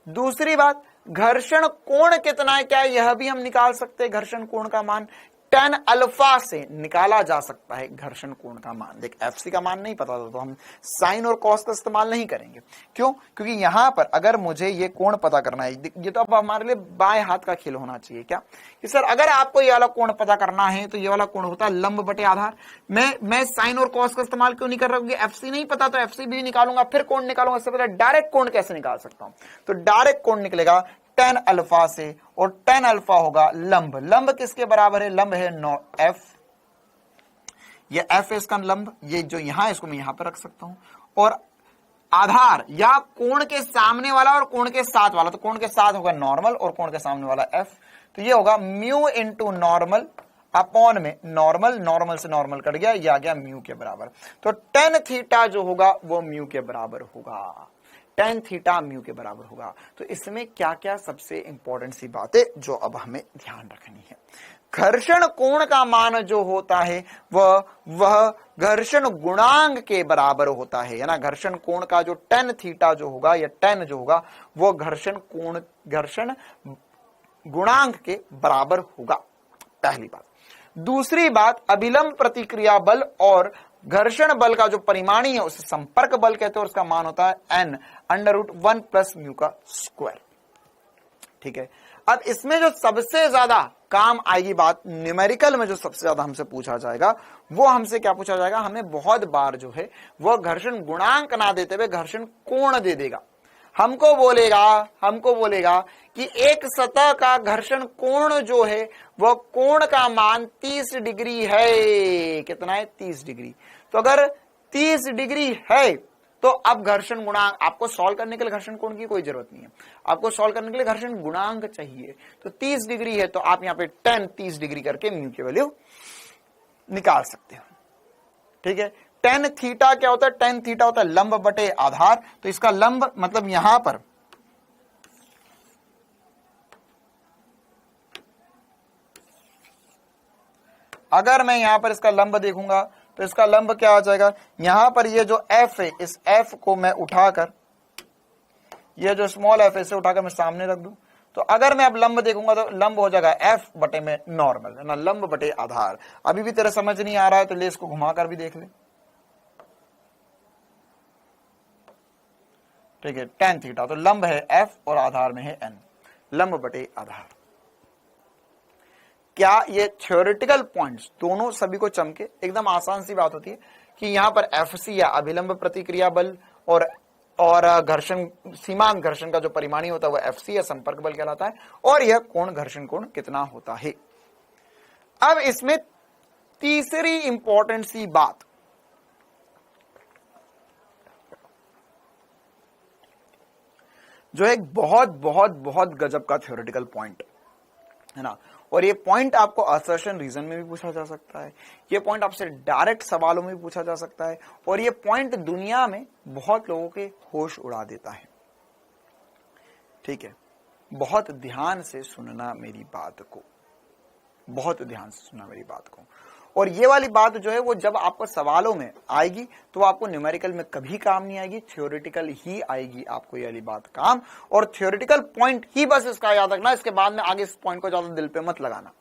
S1: दूसरी बात, घर्षण कोण कितना है, क्या यह भी हम निकाल सकते हैं? घर्षण कोण का मान tan अल्फा से निकाला जा सकता है घर्षण कोण का मान। देख एफसी का मान नहीं पता था तो हम साइन और कॉस का इस्तेमाल नहीं करेंगे। क्यों? क्योंकि यहां पर अगर मुझे ये कोण पता करना है, ये तो अब हमारे लिए बाएं हाथ का खेल होना चाहिए। क्या कि सर अगर आपको ये वाला कोण पता करना है तो ये वाला कोण होता है लंब बटे आधार। मैं साइन और कॉस का इस्तेमाल क्यों नहीं कर रहा हूँ? एफसी नहीं पता तो एफसी भी निकालूंगा, फिर कोण निकालूंगा। इससे पहले डायरेक्ट कोण कैसे निकाल सकता हूं? तो डायरेक्ट कोण निकलेगा tan अल्फा से, और tan अल्फा होगा लंब। लंब किसके बराबर है? लंब है एफ, ये एफ है इसका लंब, ये जो यहां इसको मैं यहां पर रख सकता हूं, और आधार या कोण के सामने वाला और कोण के साथ वाला, तो कोण के साथ होगा नॉर्मल और कोण के सामने वाला एफ। तो ये होगा म्यू इंटू नॉर्मल अपॉन में नॉर्मल, नॉर्मल से नॉर्मल कट गया, ये आ गया म्यू के बराबर। तो tan थीटा जो होगा वो म्यू के बराबर होगा, tan थीटा म्यू के बराबर होगा। तो इसमें क्या क्या सबसे इंपॉर्टेंट सी बातें जो अब हमें ध्यान रखनी है। घर्षण कोण का मान जो होता है वह घर्षण गुणांक के बराबर होता है ना। घर्षण कोण का जो tan थीटा जो होगा या tan जो होगा वो घर्षण कोण, घर्षण गुणांक के बराबर होगा, पहली बात। दूसरी बात, अभिलंब प्रतिक्रिया बल और घर्षण बल का जो परिमाणी है उसे संपर्क बल कहते हैं, और उसका मान होता है n under root 1 plus mu का स्क्वायर। ठीक है, अब इसमें जो सबसे ज्यादा काम आएगी बात, न्यूमेरिकल में जो सबसे ज्यादा हमसे पूछा जाएगा वो हमसे क्या पूछा जाएगा? हमें बहुत बार जो है वह घर्षण गुणांक ना देते हुए घर्षण कोण दे देगा। हमको बोलेगा कि एक सतह का घर्षण कोण जो है वह कोण का मान 30 डिग्री है। कितना है? 30 डिग्री। तो अगर 30 डिग्री है तो अब घर्षण गुणांक, आपको सॉल्व करने के लिए घर्षण कोण की कोई जरूरत नहीं है, आपको सॉल्व करने के लिए घर्षण गुणांक चाहिए। तो 30 डिग्री है तो आप यहाँ पे tan 30 डिग्री करके म्यू की वैल्यू निकाल सकते हो। ठीक है, tan थीटा क्या होता है? tan थीटा होता है लंब बटे आधार। तो इसका लंब मतलब यहां पर अगर मैं यहां पर इसका लंब देखूंगा तो इसका लंब क्या आ जाएगा? यहां पर ये जो f है, इस f को मैं उठाकर, ये जो स्मॉल f है इसे उठाकर मैं सामने रख दूं, तो अगर मैं अब लंब देखूंगा तो लंब हो जाएगा f बटे में नॉर्मल, है ना, लंब बटे आधार। अभी भी तेरा समझ नहीं आ रहा है तो ले इसको घुमाकर भी देख ले। ठीक है, tan थीटा। तो लंब है f और आधार में है n, लंब बटे आधार। क्या ये थ्योरेटिकल पॉइंट्स दोनों सभी को चमके? एकदम आसान सी बात होती है कि यहां पर एफसी या अभिलंब प्रतिक्रिया बल और घर्षण, सीमांत घर्षण का जो परिमाणी होता है वो एफसी या संपर्क बल कहलाता है, और यह कोण, घर्षण कोण कितना होता है। अब इसमें तीसरी इंपॉर्टेंट सी बात, जो एक बहुत बहुत बहुत गजब का थ्योरेटिकल पॉइंट है ना, और ये पॉइंट आपको असर्शन रीजन में भी पूछा जा सकता है, ये पॉइंट आपसे डायरेक्ट सवालों में भी पूछा जा सकता है, और ये पॉइंट दुनिया में बहुत लोगों के होश उड़ा देता है। ठीक है, बहुत ध्यान से सुनना मेरी बात को, बहुत ध्यान से सुनना मेरी बात को। और ये वाली बात जो है वो जब आपको सवालों में आएगी तो आपको न्यूमेरिकल में कभी काम नहीं आएगी, थ्योरेटिकल ही आएगी आपको ये वाली बात काम। और थ्योरेटिकल पॉइंट ही बस इसका याद रखना, इसके बाद में आगे इस पॉइंट को ज्यादा दिल पे मत लगाना।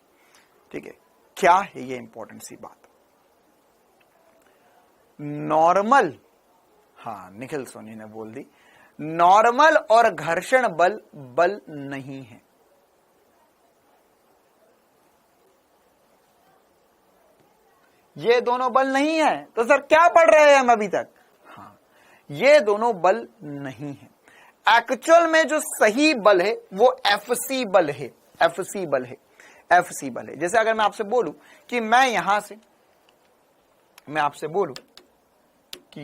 S1: ठीक है, क्या है ये इंपॉर्टेंट सी बात? नॉर्मल, हाँ निखिल सोनी ने बोल दी, नॉर्मल और घर्षण बल बल नहीं है। ये दोनों बल नहीं है, तो सर क्या पढ़ रहे हैं हम अभी तक? हाँ, ये दोनों बल नहीं है। एक्चुअल में जो सही बल है वो एफसी बल है, एफसी बल है, एफसी बल है। जैसे अगर मैं आपसे बोलूं कि मैं यहां से, मैं आपसे बोलूं कि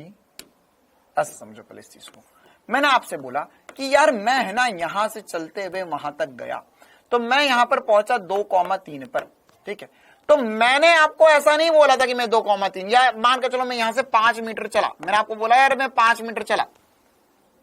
S1: ऐसा समझो पहले इस चीज को, मैंने आपसे बोला कि यार मैं है ना यहां से चलते हुए वहां तक गया, तो मैं यहां पर पहुंचा 2,3 पर। ठीक है, तो मैंने आपको ऐसा नहीं बोला था कि मैं 2,3, या मान के चलो मैं यहां से 5 मीटर चला, मैंने आपको बोला यार मैं 5 मीटर चला,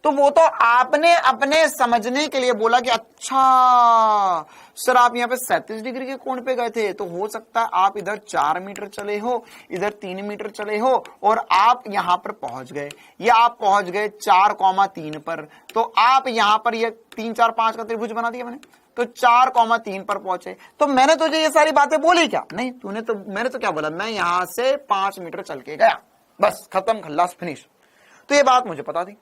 S1: तो वो तो आपने अपने समझने के लिए बोला कि अच्छा सर आप यहां पे 37 डिग्री के कोण पे गए थे, तो हो सकता है आप इधर 4 मीटर चले हो, इधर 3 मीटर चले हो, और आप यहां पर पहुंच गए, या आप पहुंच गए 4,3 पर, तो आप यहां पर ये 3, 4, 5 का त्रिभुज बना दिया मैंने, तो 4,3 पर पहुंचे। तो मैंने तुझे ये सारी बातें बोली क्या? नहीं, तूने तो, मैंने तो क्या बोला, मैं यहां से 5 मीटर चल के गया, बस खत्म, खल्लास, फिनिश। तो ये बात मुझे पता थी,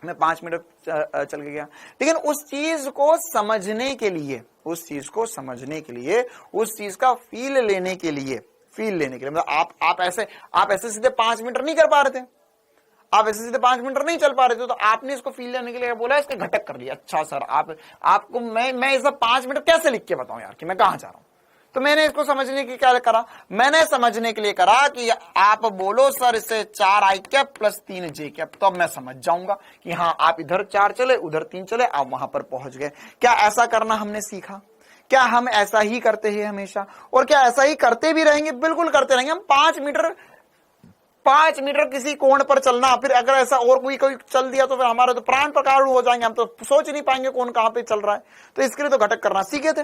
S1: मैं 5 मीटर चल के गया। लेकिन उस चीज को समझने के लिए, उस चीज को समझने के लिए, उस चीज का फील लेने के लिए, फील लेने के लिए, मतलब आप ऐसे सीधे 5 मीटर नहीं कर पा रहे थे, आप ऐसे सीधे 5 मीटर नहीं चल पा रहे थे, तो आपने इसको फील लेने के लिए बोला, इसके घटक कर लिया। अच्छा सर आपको मैं इसे 5 मीटर कैसे लिख के बताऊं यार कि मैं कहां जा रहा हूं? तो मैंने इसको समझने की क्या करा, मैंने समझने के लिए करा कि आप बोलो सर इसे 4i cap plus 3j cap, तो अब मैं समझ जाऊंगा कि हाँ आप इधर 4 चले, उधर 3 चले, आप वहां पर पहुंच गए। क्या ऐसा करना हमने सीखा? क्या हम ऐसा ही करते हैं हमेशा? और क्या ऐसा ही करते भी रहेंगे? बिल्कुल करते रहेंगे हम। 5 मीटर किसी कोण पर चलना, फिर अगर ऐसा और कोई चल दिया तो फिर हमारे तो प्राण प्रकार हो जाएंगे, हम तो सोच नहीं पाएंगे कौन कहां पे चल रहा है। तो इसके लिए तो घटक करना सीखे थे।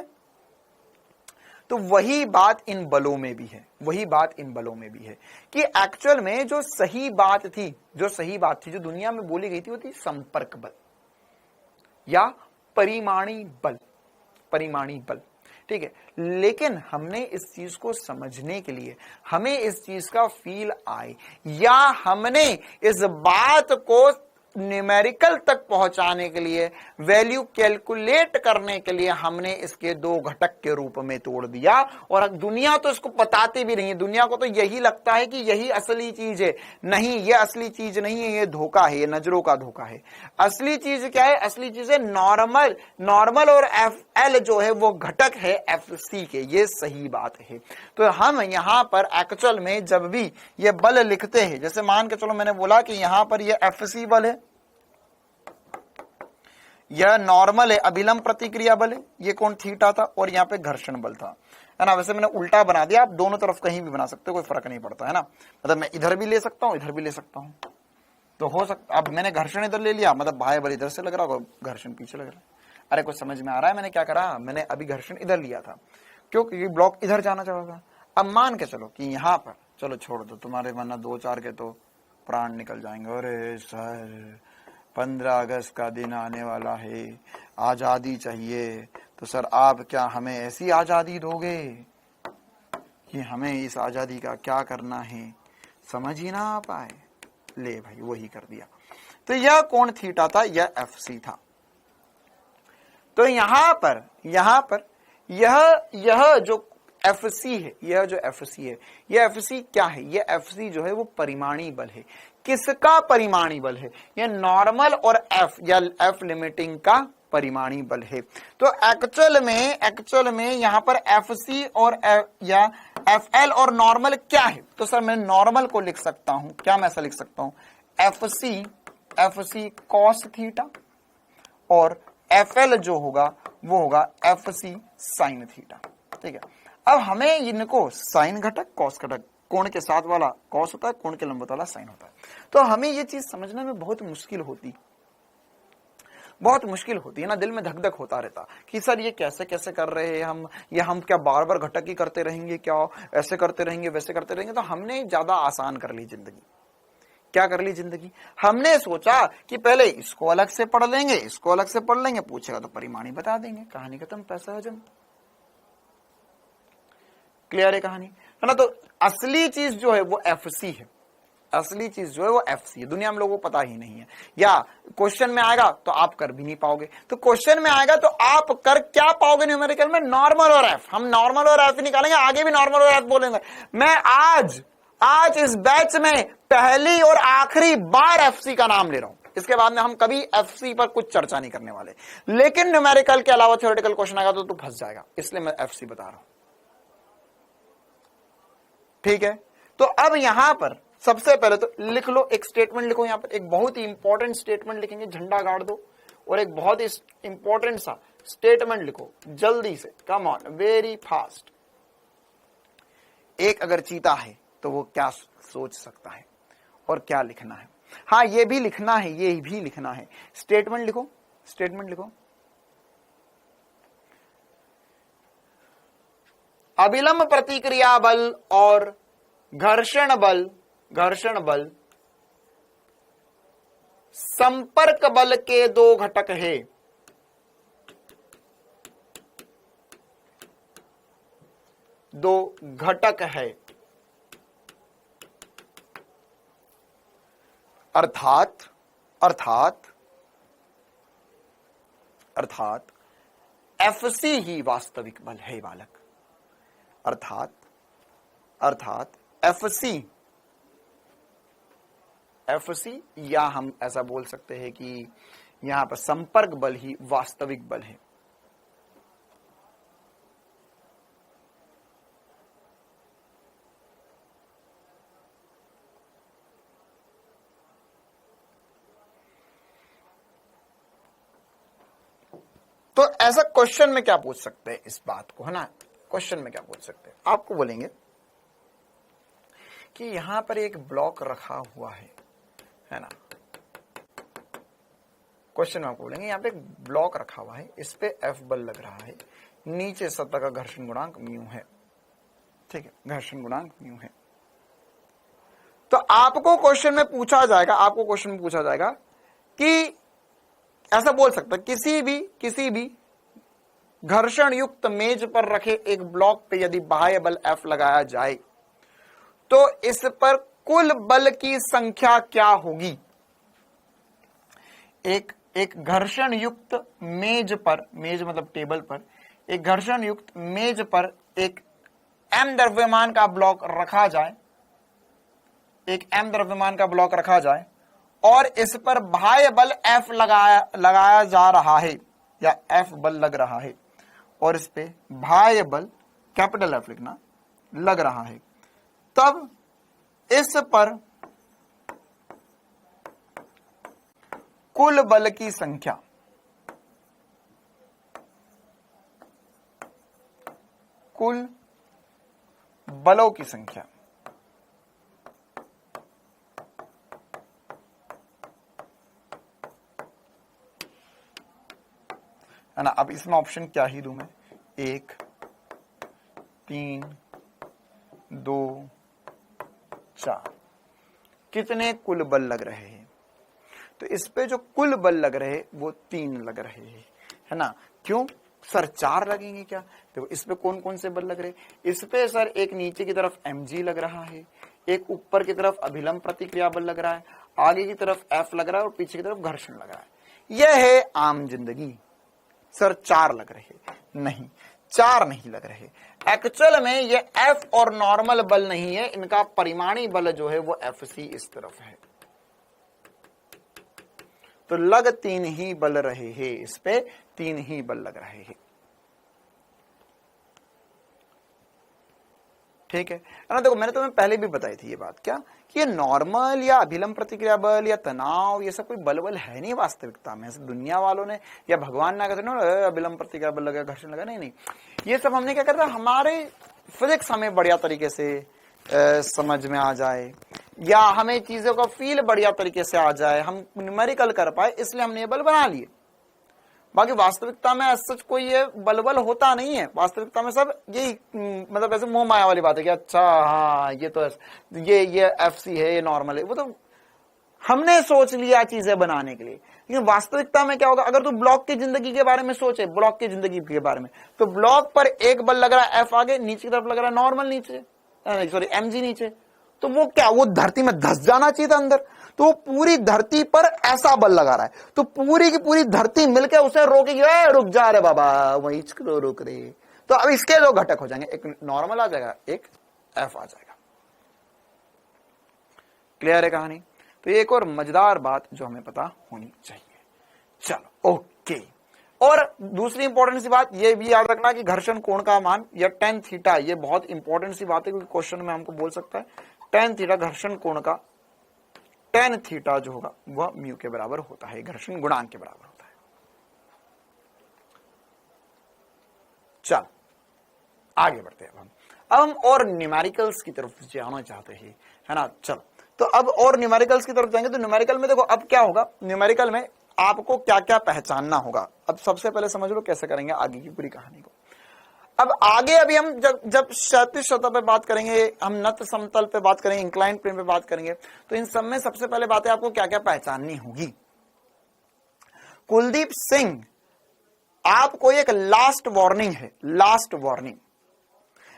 S1: तो वही बात इन बलों में भी है, वही बात इन बलों में भी है कि एक्चुअल में जो सही बात थी, जो दुनिया में बोली गई थी, वो थी संपर्क बल या परिमाणी बल, परिमाणी बल। ठीक है, लेकिन हमने इस चीज को समझने के लिए, हमें इस चीज का फील आए, या हमने इस बात को न्यूमेरिकल तक पहुंचाने के लिए, वैल्यू कैलकुलेट करने के लिए हमने इसके 2 घटक के रूप में तोड़ दिया। और दुनिया तो इसको बताती भी नहीं है, दुनिया को तो यही लगता है कि यही असली चीज है। नहीं, ये असली चीज नहीं है, ये धोखा है, ये नजरों का धोखा है। असली चीज क्या है? असली चीज है नॉर्मल और एल जो है वो घटक है एफसी के, ये सही बात है। तो हम यहां पर एक्चुअल में जब भी ये बल लिखते हैं, जैसे मान के चलो मैंने बोला कि यहां पर ये एफसी बल है, यह नॉर्मल है, अभिलंब प्रतिक्रिया बल है, ये कोण थीटा था, और यहाँ पे घर्षण बल था, है ना। वैसे मैंने उल्टा बना दिया, आप दोनों तरफ कहीं भी बना सकते हो, कोई फर्क नहीं पड़ता, है ना। मतलब मैं इधर भी ले सकता हूँ, इधर भी ले सकता हूँ, तो हो सकता। अब मैंने घर्षण इधर ले लिया, मतलब बाह्य बल इधर से लग रहा होगा, घर्षण पीछे लग रहा है। अरे कुछ समझ में आ रहा है मैंने क्या करा? मैंने अभी घर्षण इधर लिया था, क्योंकि ब्लॉक इधर जाना चाहता था। अब मान के चलो कि यहाँ पर, चलो छोड़ दो, तुम्हारे वरना 2-4 के तो प्राण निकल जाएंगे। अरे सर 15 अगस्त का दिन आने वाला है, आजादी चाहिए, तो सर आप क्या हमें ऐसी आजादी दोगे कि हमें इस आजादी का क्या करना है समझ ही ना आ पाए? ले भाई वही कर दिया। तो यह कोण थीटा था, यह एफ सी था। तो यहां पर यह जो एफ सी है, यह जो एफ सी है, यह एफ सी क्या है? यह एफ सी जो है वो परिमाणी बल है। किसका परिमाणी बल है? यह नॉर्मल और एफ या एफ लिमिटिंग का परिमाणी बल है। तो एक्चुअल में यहां पर एफ सी और या एफ एल और नॉर्मल क्या है? तो सर मैं नॉर्मल को लिख सकता हूं, क्या मैं ऐसा लिख सकता हूं? एफ सी कॉस थीटा और एफ एल जो होगा वो होगा एफ सी साइन थीटा। ठीक है, अब हमें इनको साइन घटक, कॉस घटक, कोण के साथ वाला कॉस होता है, कोण के लंबवत वाला साइन होता है। तो हमें ये चीज समझने में बहुत मुश्किल होती है ना, दिल में धक धक होता रहता कि सर ये कैसे कैसे कर रहे हैं हम, ये हम क्या बार बार घटक ही करते रहेंगे, क्या ऐसे करते रहेंगे वैसे करते रहेंगे? तो हमने ज्यादा आसान कर ली जिंदगी। क्या कर ली जिंदगी? हमने सोचा कि पहले इसको अलग से पढ़ लेंगे, इसको अलग से पढ़ लेंगे, पूछेगा तो परिमाणी बता देंगे, कहानी खत्म, पैसा हजम। क्लियर है कहानी, है ना? तो असली चीज जो है वो एफ सी है, असली चीज जो है वो एफ सी है। दुनिया में लोगों को पता ही नहीं है, या क्वेश्चन में आएगा तो आप कर भी नहीं पाओगे। तो क्वेश्चन में आएगा तो आप कर क्या पाओगे न्यूमेरिकल में? नॉर्मल और एफ। हम नॉर्मल और एफ निकालेंगे, आगे भी नॉर्मल और एफ बोलेंगे। मैं आज इस बैच में पहली और आखिरी बार एफ सी का नाम ले रहा हूं। इसके बाद में हम कभी एफ सी पर कुछ चर्चा नहीं करने वाले, लेकिन न्यूमेरिकल के अलावा थ्योरेटिकल क्वेश्चन आएगा तो तू फंस जाएगा, इसलिए मैं एफ सी बता रहा हूं। ठीक है, तो अब यहां पर सबसे पहले तो लिख लो, एक स्टेटमेंट लिखो। यहां पर एक बहुत ही इंपॉर्टेंट स्टेटमेंट लिखेंगे, झंडा गाड़ दो, और एक बहुत ही इंपॉर्टेंट सा स्टेटमेंट लिखो जल्दी से, कम ऑन, वेरी फास्ट। एक अगर चीता है तो वो क्या सोच सकता है और क्या लिखना है? हाँ, ये भी लिखना है, ये भी लिखना है। स्टेटमेंट लिखो, स्टेटमेंट लिखो। अभिलंब प्रतिक्रिया बल और घर्षण बल संपर्क बल के दो घटक है। दो घटक है, अर्थात एफ सी ही वास्तविक बल है बालक। अर्थात एफ सी, या हम ऐसा बोल सकते हैं कि यहां पर संपर्क बल ही वास्तविक बल है। तो ऐसा क्वेश्चन में क्या पूछ सकते हैं इस बात को, है ना? क्वेश्चन में क्या पूछ सकते हैं? आपको बोलेंगे कि यहां पर एक ब्लॉक रखा हुआ है ना? क्वेश्चन में आपको बोलेंगे यहां पे एक ब्लॉक रखा हुआ है, इस पे एफ बल लग रहा है, नीचे सतह का घर्षण गुणांक म्यू है। ठीक है, घर्षण गुणांक म्यू है। तो आपको क्वेश्चन में पूछा जाएगा कि ऐसा बोल सकता है, किसी भी घर्षण युक्त मेज पर रखे एक ब्लॉक पे यदि बाह्य बल F लगाया जाए तो इस पर कुल बल की संख्या क्या होगी? एक घर्षण युक्त मेज पर, मेज मतलब टेबल पर, एक घर्षण युक्त मेज पर एक m द्रव्यमान का ब्लॉक रखा जाए, और इस पर बाह्य बल F लगाया जा रहा है, या F बल लग रहा है, और इस पे बाह्य बल कैपिटल F लिखना लग रहा है। तब इस पर कुल बल की संख्या, कुल बलों की संख्या है ना? अब इसमें ऑप्शन क्या ही दूं मैं? 1, 3, 2, 4। कितने कुल बल लग रहे हैं? तो इस पे जो कुल बल लग रहे हैं वो 3 लग रहे हैं, है ना? क्यों सर 4 लगेंगे क्या? देखो इस पे कौन कौन से बल लग रहे हैं? इस पे सर एक नीचे की तरफ mg लग रहा है, एक ऊपर की तरफ अभिलंब प्रतिक्रिया बल लग रहा है, आगे की तरफ F लग रहा है और पीछे की तरफ घर्षण लग रहा है। यह है आम जिंदगी। सर 4 लग रहे, नहीं 4 नहीं लग रहे। एक्चुअल में ये F और नॉर्मल बल नहीं है, इनका परिमाणी बल जो है वो FC इस तरफ है, तो लग 3 ही बल रहे हैं, इस पे 3 ही बल लग रहे हैं। ठीक है ना। देखो मैंने तुम्हें पहले भी बताई थी ये बात, क्या कि ये नॉर्मल या अभिलंब प्रतिक्रिया बल या तनाव ये सब कोई बल बल है नहीं वास्तविकता में। ऐसे दुनिया वालों ने या भगवान ने कहते ना अभिलंब प्रतिक्रिया बल लगा, घर्षण लगा, नहीं, ये सब हमने क्या करता, हमारे फिजिक्स हमें बढ़िया तरीके से समझ में आ जाए या हमें चीजों का फील बढ़िया तरीके से आ जाए, हम न्यूमेरिकल कर पाए, इसलिए हमने ये बल बना लिए। बाकी वास्तविकता में सच कोई ये बलबल होता नहीं है। वास्तविकता में सब यही मतलब ऐसे मोह माया वाली बात है कि अच्छा हाँ ये तो ये FC है, ये नॉर्मल है, वो तो हमने सोच लिया चीजें बनाने के लिए। लेकिन वास्तविकता में क्या होगा, अगर तू ब्लॉक की जिंदगी के बारे में सोचे, ब्लॉक की जिंदगी के बारे में, तो ब्लॉक पर एक बल लग रहा है F आगे, नीचे की तरफ लग रहा है नॉर्मल नीचे, सॉरी mg नीचे, तो वो क्या, वो धरती में धस जाना चाहिए था अंदर, तो पूरी धरती पर ऐसा बल लगा रहा है, तो पूरी की पूरी धरती मिलकर उसे रोकेगी, रुक जा रे बाबा, वही रुक रे। तो अब इसके 2 घटक हो जाएंगे, एक नॉर्मल आ जाएगा, एक F आ जाएगा। क्लियर है कहानी। तो एक और मजेदार बात जो हमें पता होनी चाहिए। चलो ओके। और दूसरी इंपॉर्टेंट सी बात ये भी याद रखना कि घर्षण कोण का मान या tan थीटा, ये बहुत इंपॉर्टेंट सी बात है क्योंकि क्वेश्चन में हमको बोल सकता है tan थीटा, घर्षण कोण का tan थीटा जो होगा वह म्यू के बराबर होता है, घर्षण गुणांक के बराबर होता है। चल आगे बढ़ते हैं अब हम और न्यूमेरिकल्स की तरफ जाना चाहते हैं, है ना। चलो तो अब और न्यूमेरिकल्स की तरफ जाएंगे। तो न्यूमेरिकल में देखो अब क्या होगा, न्यूमेरिकल में आपको क्या क्या पहचानना होगा। अब सबसे पहले समझ लो कैसे करेंगे आगे की पूरी कहानी को। अब आगे अभी हम जब क्षैतिज सतह पे बात करेंगे, हम नत समतल पे बात करेंगे, इंक्लाइंड प्लेन पे बात करेंगे, तो इन सब में सबसे पहले बातें आपको क्या क्या पहचाननी होगी। कुलदीप सिंह, आपको एक लास्ट वार्निंग है, लास्ट वार्निंग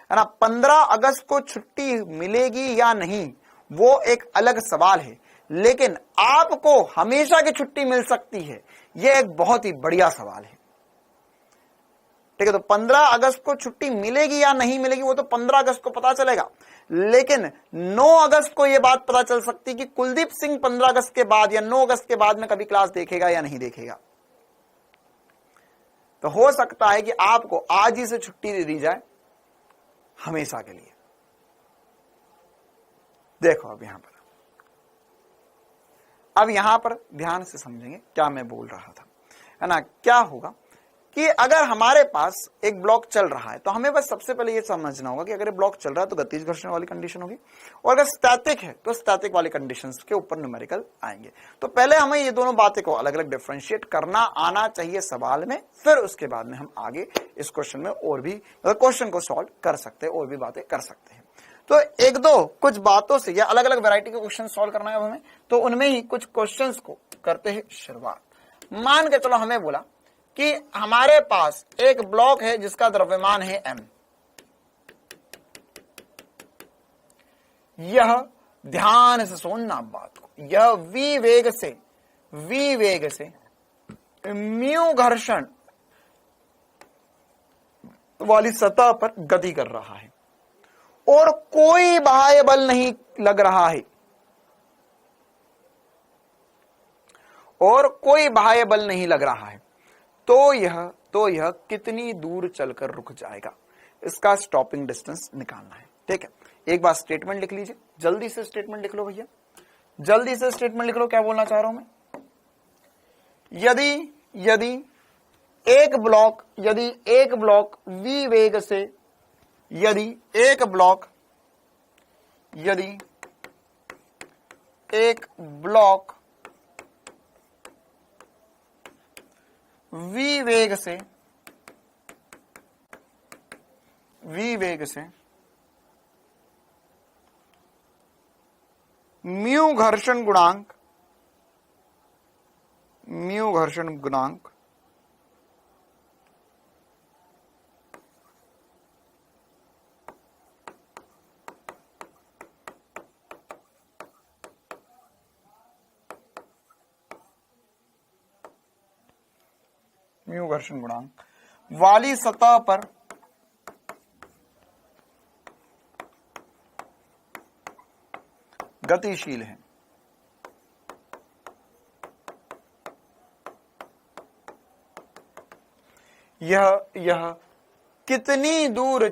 S1: है ना। 15 अगस्त को छुट्टी मिलेगी या नहीं वो एक अलग सवाल है, लेकिन आपको हमेशा की छुट्टी मिल सकती है, यह एक बहुत ही बढ़िया सवाल है। ठीक है, तो 15 अगस्त को छुट्टी मिलेगी या नहीं मिलेगी वो तो 15 अगस्त को पता चलेगा, लेकिन 9 अगस्त को यह बात पता चल सकती कि कुलदीप सिंह 15 अगस्त के बाद या 9 अगस्त के बाद में कभी क्लास देखेगा या नहीं देखेगा। तो हो सकता है कि आपको आज ही से छुट्टी दे दी जाए हमेशा के लिए। देखो अब यहां पर ध्यान से समझेंगे क्या मैं बोल रहा था, है ना। क्या होगा कि अगर हमारे पास एक ब्लॉक चल रहा है तो हमें बस सबसे पहले ये समझना होगा कि अगर ये ब्लॉक चल रहा है तो गतिज घर्षण वाली कंडीशन होगी, और अगर स्टैटिक है तो स्टैटिक वाली कंडीशंस के ऊपर न्यूमेरिकल आएंगे। तो पहले हमें ये दोनों बातें को अलग अलग डिफरेंशिएट करना आना चाहिए सवाल में, फिर उसके बाद में हम आगे इस क्वेश्चन में और भी क्वेश्चन को सॉल्व कर सकते हैं, और भी बातें कर सकते हैं। तो एक दो कुछ बातों से या अलग अलग वैरायटी के क्वेश्चन सॉल्व करना है अब हमें, तो उनमें ही कुछ क्वेश्चंस को करते हैं शुरुआत। मान के चलो हमें बोला कि हमारे पास एक ब्लॉक है जिसका द्रव्यमान है m, यह ध्यान से सुनना बात को, यह v वेग से म्यू घर्षण वाली सतह पर गति कर रहा है और कोई बाह्य बल नहीं लग रहा है, और कोई बाह्य बल नहीं लग रहा है, तो यह कितनी दूर चलकर रुक जाएगा, इसका स्टॉपिंग डिस्टेंस निकालना है। ठीक है, एक बार स्टेटमेंट लिख लीजिए, जल्दी से स्टेटमेंट लिख लो भैया, जल्दी से स्टेटमेंट लिख लो। क्या बोलना चाह रहा हूं मैं, यदि एक ब्लॉक v वेग से, यदि एक ब्लॉक v वेग से म्यू घर्षण गुणांक म्यू घर्षण गुणांक वाली सतह पर गतिशील है। यह कितनी दूर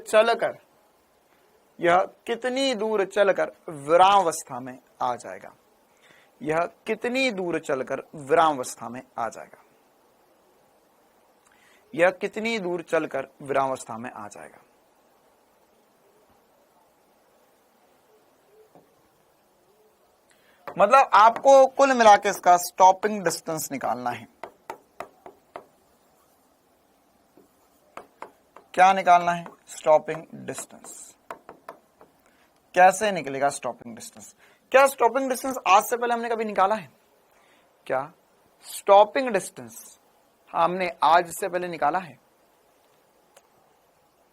S1: चलकर विरामावस्था में आ जाएगा। यह कितनी दूर चलकर विरामावस्था में आ जाएगा। यह कितनी दूर चलकर विरामावस्था में आ जाएगा। मतलब आपको कुल मिलाकर इसका स्टॉपिंग डिस्टेंस निकालना है। क्या निकालना है? Stopping distance. कैसे निकलेगा स्टॉपिंग डिस्टेंस? क्या स्टॉपिंग डिस्टेंस आज से पहले हमने कभी निकाला है? क्या स्टॉपिंग डिस्टेंस हमने आज से पहले निकाला है?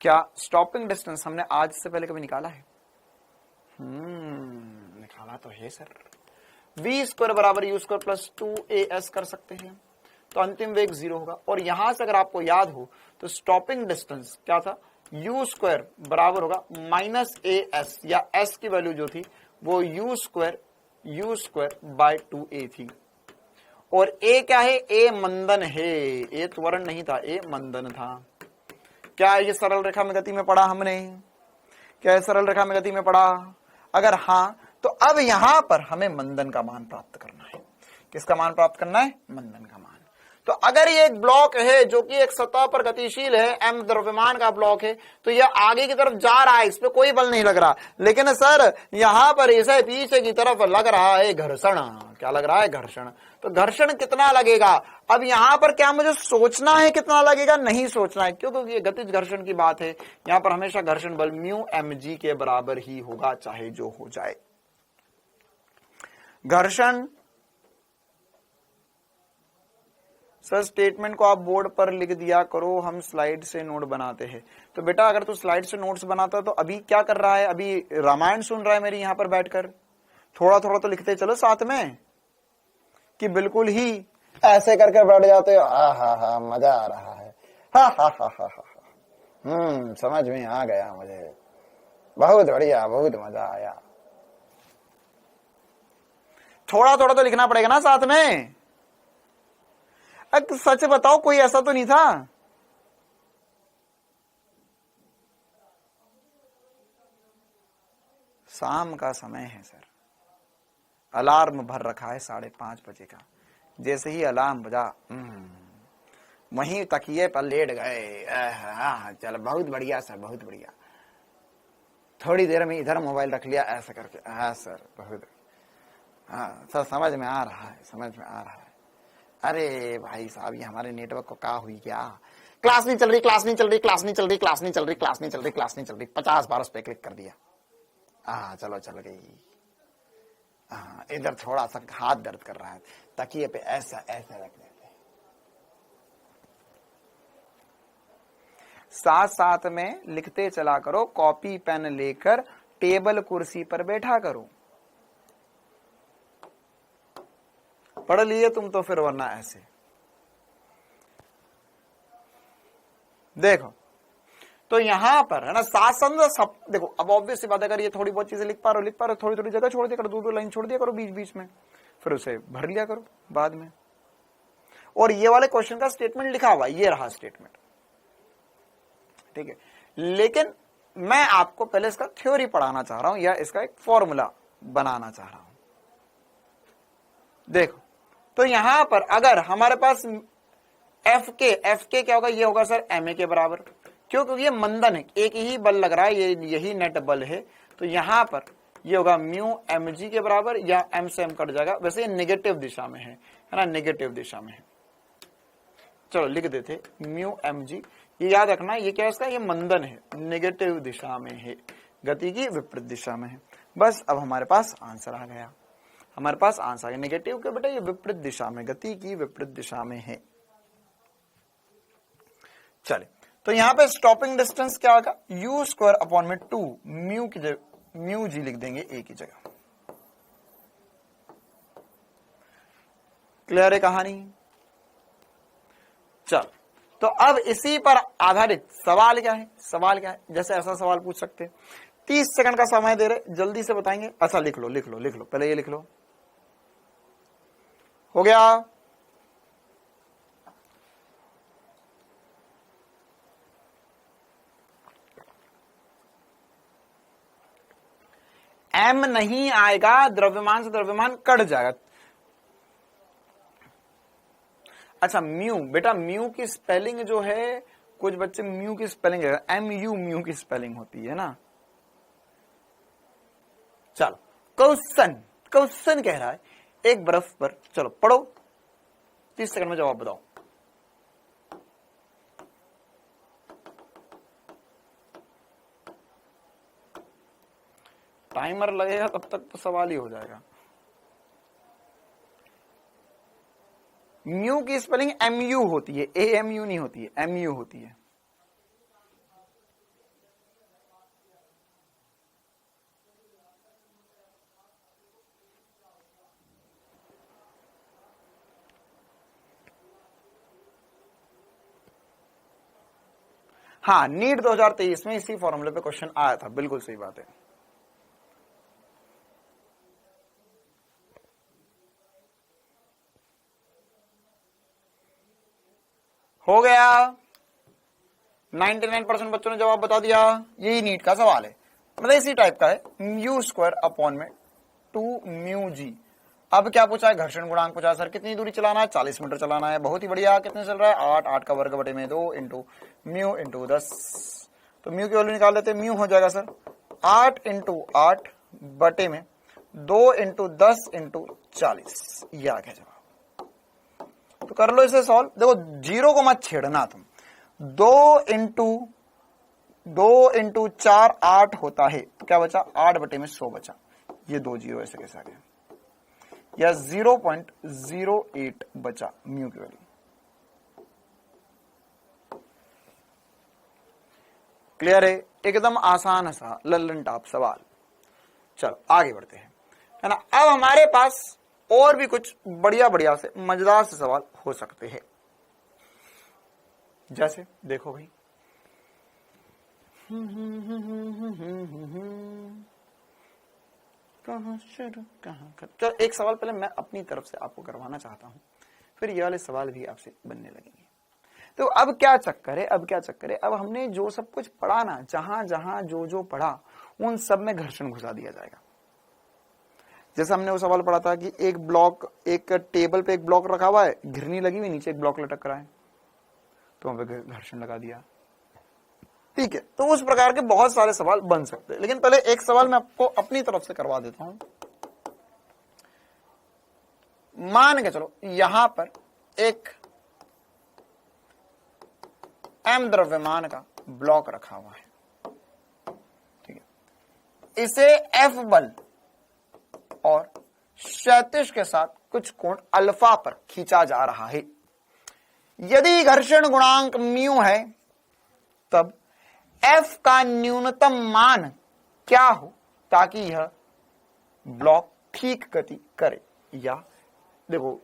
S1: क्या स्टॉपिंग डिस्टेंस हमने आज से पहले कभी निकाला है? निकाला तो है सर। v स्क्वायर बराबर u स्क्वायर प्लस 2as कर सकते हैं, तो अंतिम वेग 0 होगा। और यहां से अगर आपको याद हो तो स्टॉपिंग डिस्टेंस क्या था? u स्क्वायर बराबर होगा माइनस as, या s की वैल्यू जो थी वो u स्क्वायर बाय 2a थी। और a क्या है? a मंदन है, a त्वरण नहीं था, a मंदन था। क्या ये सरल रेखा में गति में पढ़ा हमने? क्या ये सरल रेखा में गति में पढ़ा? अगर हाँ तो अब यहां पर हमें मंदन का मान प्राप्त करना है। किसका मान प्राप्त करना है? मंदन का मान। तो अगर ये एक ब्लॉक है जो कि एक सतह पर गतिशील है, m द्रव्यमान का ब्लॉक है, तो यह आगे की तरफ जा रहा है, इस पे कोई बल नहीं लग रहा। लेकिन सर यहां पर इसे पीछे की तरफ लग रहा है घर्षण। क्या लग रहा है? घर्षण। तो घर्षण कितना लगेगा? अब यहां पर क्या मुझे सोचना है कितना लगेगा? नहीं सोचना है, क्योंकि ये गतिज घर्षण की बात है। यहां पर हमेशा घर्षण बल म्यू mg के बराबर ही होगा, चाहे जो हो जाए। घर्षण सर स्टेटमेंट को आप बोर्ड पर लिख दिया करो, हम स्लाइड से नोट बनाते हैं। तो बेटा अगर तू स्लाइड से नोट्स बनाता तो अभी क्या कर रहा है? अभी रामायण सुन रहा है मेरी यहां पर बैठकर। थोड़ा थोड़ा तो लिखते चलो साथ में, कि बिल्कुल ही ऐसे करके बैठ जाते हो। हा मजा आ रहा है। हा समझ में आ गया मुझे, बहुत बढ़िया, बहुत मजा आया। थोड़ा थोड़ा तो लिखना पड़ेगा ना साथ में। सच बताओ कोई ऐसा तो नहीं था? शाम का समय है सर, अलार्म भर रखा है 5:30 बजे का। जैसे ही अलार्म बजा वहीं तकिए पर लेट गए। चल बहुत बढ़िया सर, बहुत बढ़िया। थोड़ी देर में इधर मोबाइल रख लिया ऐसा करके। हाँ सर, बहुत सर समझ में आ रहा है, समझ में आ रहा है। अरे भाई साहब ये हमारे नेटवर्क को क्या हुई? क्या क्लास नहीं चल रही, क्लास नहीं चल रही, क्लास नहीं चल रही, क्लास नहीं चल रही, क्लास नहीं चल रही, क्लास नहीं चल रही। 50 बार उस पर क्लिक कर दिया। चलो चल गई। इधर थोड़ा सा हाथ दर्द कर रहा है, तकिए पे ऐसा ऐसा रख देते। साथ साथ में लिखते चला करो, कॉपी पेन लेकर टेबल कुर्सी पर बैठा करो। पढ़ लिए तुम तो फिर, वरना ऐसे देखो। तो यहां पर है ना शासन सब देखो। अब ऑब्वियस सी बात है, अगर ये थोड़ी बहुत चीजें लिख पा रहे हो, थोड़ी थोड़ी जगह छोड़ दिया करो, 2-2 लाइन छोड़ दिया करो बीच बीच में, फिर उसे भर लिया करो बाद में। और ये वाले क्वेश्चन का स्टेटमेंट लिखा हुआ, ये रहा स्टेटमेंट, ठीक है। लेकिन मैं आपको पहले इसका थ्योरी पढ़ाना चाह रहा हूं, या इसका एक फॉर्मूला बनाना चाह रहा हूं। देखो तो यहां पर अगर हमारे पास एफ के क्या होगा? ये होगा सर एम ए के बराबर। क्यों? क्योंकि ये मंदन है, एक ही बल लग रहा है, यही नेट बल है। तो यहां पर ये होगा म्यू एम जी के बराबर, या एम से एम कट जाएगा। वैसे ये नेगेटिव दिशा में है ना, नेगेटिव दिशा में है। चलो लिख देते म्यू एम जी। ये याद रखना, ये क्या है इसका? ये मंदन है, नेगेटिव दिशा में है, गति की विपरीत दिशा में है। बस अब हमारे पास आंसर आ गया, हमारे पास आंसर है नेगेटिव के बेटा, ये विपरीत दिशा में, गति की विपरीत दिशा में है। चले तो यहां पे स्टॉपिंग डिस्टेंस क्या होगा? u स्क्वायर अपॉन में 2 म्यू की जगह म्यू जी लिख देंगे a की जगह। क्लियर है कहानी? चल तो अब इसी पर आधारित सवाल क्या है, सवाल क्या है, जैसे ऐसा सवाल पूछ सकते हैं। 30 सेकंड का समय दे रहे, जल्दी से बताएंगे। अच्छा लिख लो लिख लो लिख लो, पहले ये लिख लो। हो गया? एम नहीं आएगा, द्रव्यमान से द्रव्यमान कट जाएगा। अच्छा म्यू, बेटा म्यू की स्पेलिंग जो है, कुछ बच्चे म्यू की स्पेलिंग MU म्यू की स्पेलिंग होती है ना। चलो क्वेश्चन, क्वेश्चन कह रहा है एक बर्फ पर, चलो पढ़ो, 30 सेकंड में जवाब बताओ। टाइमर लगेगा तब तक तो सवाल ही हो जाएगा। म्यू की स्पेलिंग MU होती है, AMU नहीं होती है, MU होती है। हाँ, नीट 2023 में इसी फॉर्मूले पे क्वेश्चन आया था, बिल्कुल सही बात है। हो गया, 99% बच्चों ने जवाब बता दिया। यही नीट का सवाल है, मतलब इसी टाइप का है, μ² अपॉन में 2μg। अब क्या पूछा है, घर्षण गुणांक पूछा है। सर कितनी दूरी चलाना है, 40 मीटर चलाना है। बहुत ही बढ़िया, कितने चल रहा है, 8, 8 का वर्ग बटे में 2 इंटू म्यू इंटू 10। तो म्यू की वैल्यू निकाल लेते हैं। म्यू हो जाएगा सर 8 इंटू 8 बटे में 2 इंटू 10 इंटू 40। ये आ गया जवाब। तो कर लो इसे सॉल्व। देखो जीरो को मत छेड़ना तुम। 2 इंटू 4 8 होता है, तो क्या बचा, 8 बटे में 100 बचा। ये 2 जीरो ऐसे कैसे आ गया, या 0.08 बचा म्यू की वैल्यू। क्लियर है, एकदम आसान सा लल्लन टॉप सवाल। चलो आगे बढ़ते हैं, है ना। अब हमारे पास और भी कुछ बढ़िया बढ़िया से मजेदार से सवाल हो सकते हैं। जैसे देखो भाई, कहां शुरू कहां खत्म। चलो एक सवाल पहले मैं अपनी तरफ से आपको करवाना चाहता हूं, फिर ये वाले सवाल भी आपसे बनने लगेंगे। तो अब क्या चक्कर है, अब क्या चक्कर है, अब हमने जो सब कुछ पढ़ा ना, जहां जहां जो जो पढ़ा, उन सब में घर्षण घुसा दिया जाएगा। जैसे हमने वो सवाल पढ़ा था कि एक ब्लॉक, एक टेबल पे एक ब्लॉक रखा हुआ है, घिरनी लगी हुई, नीचे एक ब्लॉक लटक रहा है, तो वहां पे घर्षण लगा दिया। ठीक है, तो उस प्रकार के बहुत सारे सवाल बन सकते हैं। लेकिन पहले एक सवाल मैं आपको अपनी तरफ से करवा देता हूं। मान के चलो यहां पर एक M द्रव्यमान का ब्लॉक रखा हुआ है, ठीक है, इसे F बल और क्षैतिज के साथ कुछ कोण अल्फा पर खींचा जा रहा है। यदि घर्षण गुणांक म्यू है, तब F का न्यूनतम मान क्या हो ताकि यह ब्लॉक ठीक गति करे। या देखो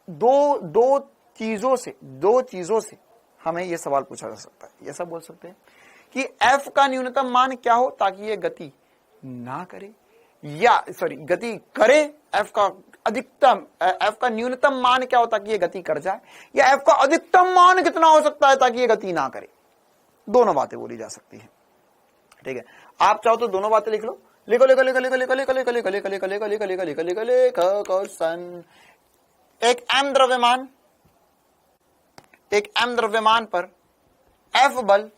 S1: दो चीजों से हमें यह सवाल पूछा जा सकता है। ऐसा बोल सकते हैं कि F का न्यूनतम मान क्या हो ताकि यह गति ना करे, या सॉरी गति करे। F का न्यूनतम मान क्या हो ताकि यह गति कर जाए, या F का अधिकतम मान कितना हो सकता है ताकि यह गति ना करे। दोनों बातें बोली जा सकती है, ठीक है। आप चाहो तो दोनों बातें लिख लो, लिखो लिखो लिखो लिखो लिखो लिखो लिखो लिखो लिखो लिखो लिखो लिखो लिखो लिखो लिखो लिखो क्वेश्चन। एक M द्रव्यमान पर F बल